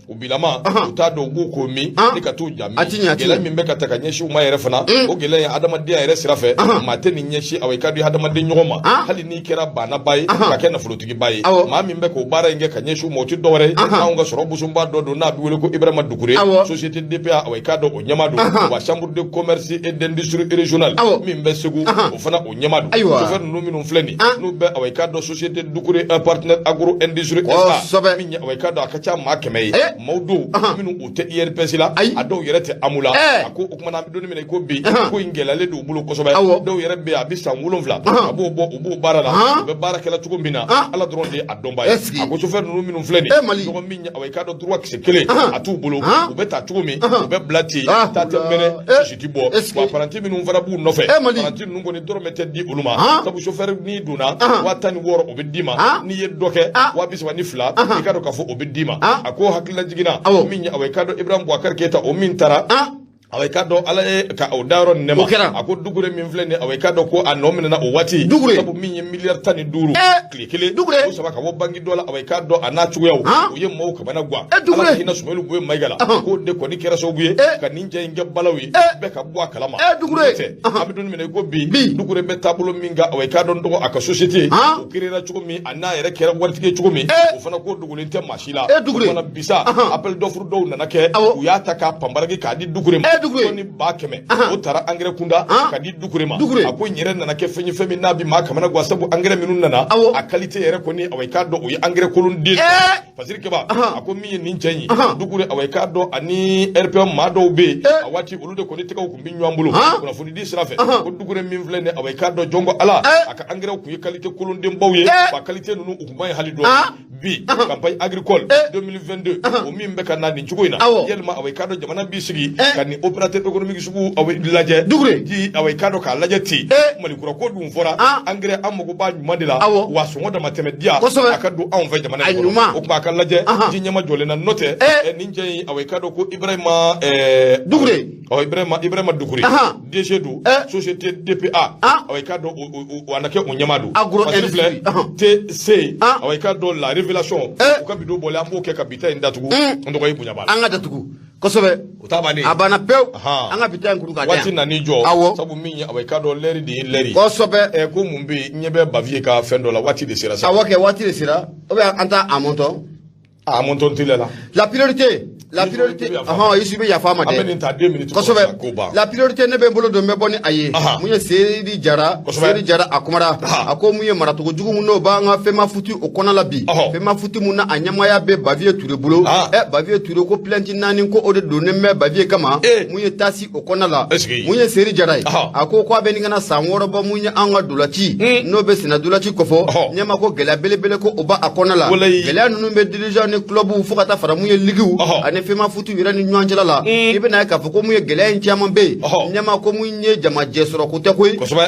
o bilama utado buko mi ni ka tu jami gela mimbe ka takanyeshi uma ere fana o gela ya adama dia ere sirafe mateni nyeshi awekado adama de nyoma hali ni kera bana bai ka kena fulutigi bai ma mimbe ko bara inge kanyeshi moti dore nga soro busumba do na bi wele ko Ibrahima Dukure société DPA awekado o nyamado wa chambre de commerce et d'industrie régionale mimbe segu o fana o nyamado to fer no minum fleni no be awekado société Dukure un partenaire agro industrie SA minya awekado akacha makemei mawdo minu o te IRPC la ado yerete amula ako o kuma na do ni ko bi ko ingela le do bulu ko sobe do yere be abisa wulonfla abo bo barala be barakela tuko mbina ala dronde adomba ako to fer no minum fleni ko minya awekado droit c'est clé à tout boulot ou beta tumi ou be blati tata mene jiti bo wa paranti minum fara bu no fe paranti nun ko ni doro mete di uluma sabu chauffeur ni duna watani woro o be dima ni yedoke wa biswa ni fla ikado ka fo o be dima ako hakila jigina minya awekado Ibrahim Boubacar Keita o min tara awekado ala ka o daro nema ako Dugure min flene awekado ko anomina na o wati sabu min milliard tani duru klikile o saba ka wo bangi dola awekado anachu yawo o ye mo ka bana gwa ala hina sumelu buye maigala ko de ko ni kera so buye ka ninja inge balawi be ka bwa kalama Dugure amidun mine ko bi Dugure be tabulo minga awekado ndo aka society o kirera chukumi ana yere kera wartige chukumi o fana ko Dugure nte mashila fana bisa appel d'offre do nanake o ya taka pambaragi ka di Dugure ni ba keme o tara angere kunda ka di Dugure ma ako nyere nana ke fenyi femi na bi ma kamana gwa sabu angere minun nana a qualité yere ko ni awekado o angere kolun di fasiri ke ba ako mi ni njenyi Dugure awekado ani RPM ma do be awati ulude ko ni teka ko bi nyambulo kuna funi di srafe ko Dugure min vle ne awekado jongo ala aka angere ko qualité kolun di mbawye ba qualité nunu ukumay halido bi campagne agricole 2022 o mi mbeka na ni chugoina yelma awekado jamana bi sigi kani opérateur économique sugu awe laje Dugure di awekado ka laje ti mali kura ko dum fora engrais amogo ba mandela wa so ngoda mateme dia akadu an fe jamana ko o ba ka laje di nyama jole na note ninje awekado ko Ibrahima Dugure o Ibrahima Dugure DG du société DPA awekado o anake o nyamado agro industrie TC awekado la révélation ko bido bole ambo ke capitaine datugu ndo ko yibunya bala anga datugu kosobe utabani abana pew anga bitan kuru ka wati na nijo sabu minya awekado leri di leri kosobe ko mumbi nyebe bavie ka fendo la wati de sira awake wati de sira obe anta amonton tilela la priorité ici be ya fama de kosobe la priorité ne be bolo do me boni aye munye seri jara akumara ako munye maratugo jugu muno ba nga fema futi okona la bi fema futi muna anyama ya be bavie ture bulo bavie ture ko plenty nani ko ode do ne me bavie kama munye tasi okona la munye seri jara ako ko be ngana sanworo ba munye anga dulachi no be sina dulachi kofo nyama ko gela bele ko oba akona la gela nunu be dirigeant ne club fu kata fara munye ligiu fema futu wira ni nyanjala la ibe na ka foko mu ye gele ntiama be nyama ko mu nye jama jesoro ko te ko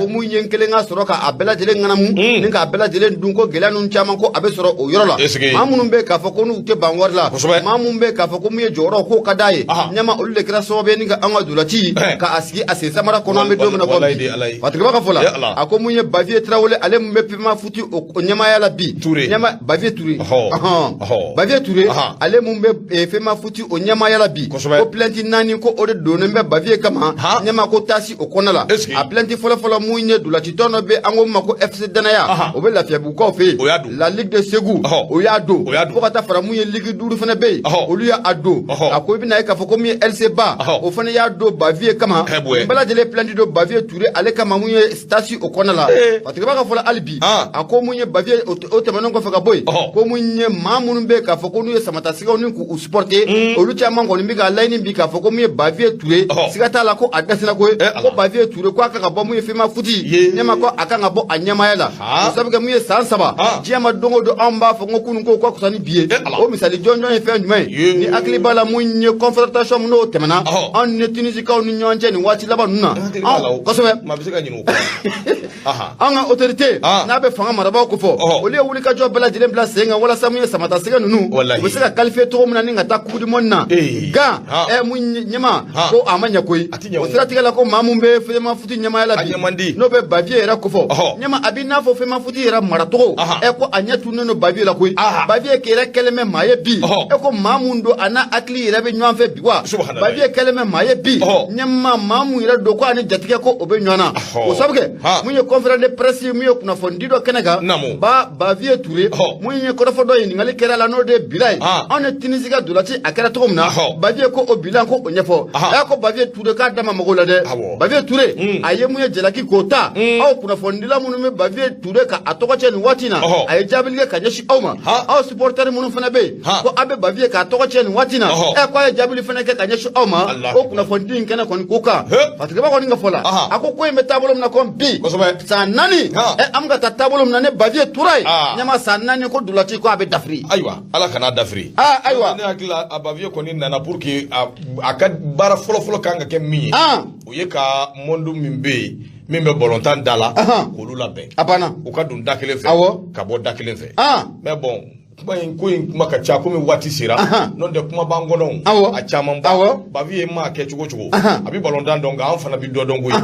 mu nye nkele nga soro ka abela jele ngana mu ninga abela jele ndunko gele nu ntiama ko abe soro o yoro la mamu be ka foko nu te bangwar la mamu be ka foko mu ye joro ko kadaye nyama ulle kra so be ninga anga dulati ka asigi asesa mara ko no be do na ko patriba ka fola ako mu ye bavie trawole ale mu be fema futu o nyama ya la bi nyama bavie touré bavie touré ale mu be fema futu o nyama yala bi ko plenty nani ko ode do nembe bavie kama nyama ko tasi o konala a plenty folo mu nye dulati tono be ango mako FC Danaya o be la fia bu ko fe la Ligue de Ségou o yado ko kata fara mu ye Ligue duru fana be o lu ya ado ako bi na ka foko mu LC ba o fana ya do bavie kama bala jele plenty do bavie touré ale kama mu ye stasi o konala patriba ka fola albi ako mu ye bavie o temano ko faka boy ko mu nye mamun be ka foko nu ye samata siga onu ku supporter olu chama ngoni mbika line mbika foko mu ye bavie touré sigata la ko adasina ko bavie touré ko aka bo mu ye fema futi nyama ko aka ngabo anyama yala sabuga mu ye sansaba jema dongo do amba foko kunu ko kusani bie o misali jonjo e fe ndumai ni akli bala mu nye confrontation mu no temana on ne tunisi ka onu nyonje ni wati laba nuna ko sobe mabisika nyinu ko anga autorité na be fanga maraba ko fo o le wuli ka jo bala jile bla senga wala samu ye samata senga nunu o se ka qualifier to mu na ninga ta kudu na ga mun nyama ko amanya koy o sirati la ko mamun be fema futi nyama la bi no be bavie era ko fo nyama abina fo fema futi era marato ko anya tunu no bavie la koy bavie kere keleme maye bi ko mamun do ana akli era be nywan fe biwa bavie keleme maye bi nyama mamun era do ko ani jatike ko obe nywana o sabke mun ye conférence de presse mun ye kuna fondido kenega ba bavie touré mun ye ko fo do yin ngali kera la no de bilay on tinisiga dulati akara to mna bavie ko o bilan ko onyefo ko bavie touré ka dama magola de bavie touré aye mun ye jelaki kota aw kuna fondila mun me bavie touré ka atoko chen watina aye jabilige ka nyeshi awma aw supporter mun fana be ko abe bavie ka atoko chen watina ko aye jabili fana ka nyeshi awma o kuna fondin kana kon kuka patika ba ko ninga fola ako ko me tabolo mna kon bi sa nani am ga tabolo mna ne bavie touray nyama sa nani ko dulati ko abe dafri aywa ala kana dafri aywa ne akila abavie ko ni nana pour que akad bara folo kanga ke mi o ye ka mondu mimbe mimbe bolontan dala ko lu labɛ apana o ka dun da kelen fɛ ka bɔ da kelen fɛ mais bon kuma in ko in kuma ka ca komi waati sera non de kuma b'an kɔnɔ a caman ba bavi ye maa kɛ cogo cogo a bɛ balontan dɔn nka an fana bɛ dɔ dɔn ko ye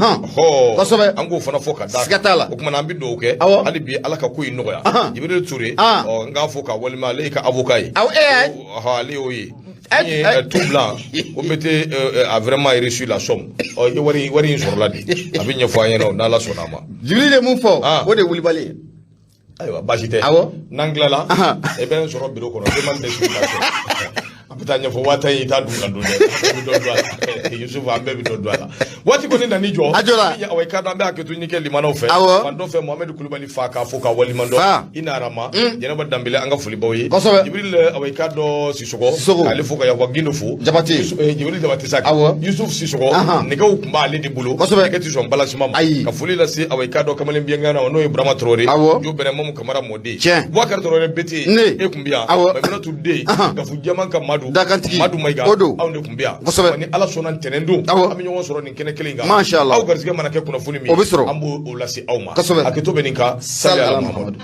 kosɛbɛ an k'o fana fɔ ka da siga t'a la o kumana an bɛ dugawu kɛ hali bi ala ka ko in nɔgɔya Jibril Ture n k'a fɔ ka walima ale y'i ka avocat ye ale y'o ye tout blanc on mettait a vraiment reçu la somme ye wari in sɔrɔla de a bɛ ɲɛfɔ an ɲɛna n'ala sɔnna a ma Jibril de mun fɔ o de wulibali ayiwa baasi tɛ n'an tilala e bɛ n sɔrɔ bureau kɔnɔ demande d'explication a bɛ taa ɲɛfɔ waa tan in i t'a dun ka don dɛ an bɛ dɔ don a la Yusufu an bɛɛ bɛ dɔ don a la waati kɔni nani jɔ awa i ka dɔn an bɛ hakɛto ɲini kɛ limanaw fɛ fan dɔ fɛ Mohamed Kulibali fa k'a fɔ k'a waliman dɔn i narama Jɛnɛba Danbele an ka folibaw ye Jibril awa i ka dɔn Sisɔgɔ k'ale fo ka yafa Gindo fo Jibril Jabate Saki Yusuf Sisɔgɔ nɛgɛw tun b'ale de bolo nɛgɛ tɛ sɔn balasima ma ka foli lase awa i ka dɔn kamalen biɛngana n'o ye Burama Traoré Jo Bɛrɛ Mamu Kamara mɔden Boubacar Traoré Bete e tun bɛ yan Maimunatu Den Gafu Jɛman ka Madu Maiga anw de tun bɛ yan ni ala sɔnna ntɛnɛn don an bɛ ɲɔgɔn sɔrɔ nin kɛnɛ kelen kan aw garisɛgɛ mana kɛ kunnafoni min an b'o lase aw ma hakɛto bɛ nin kan sali ala Muhamadu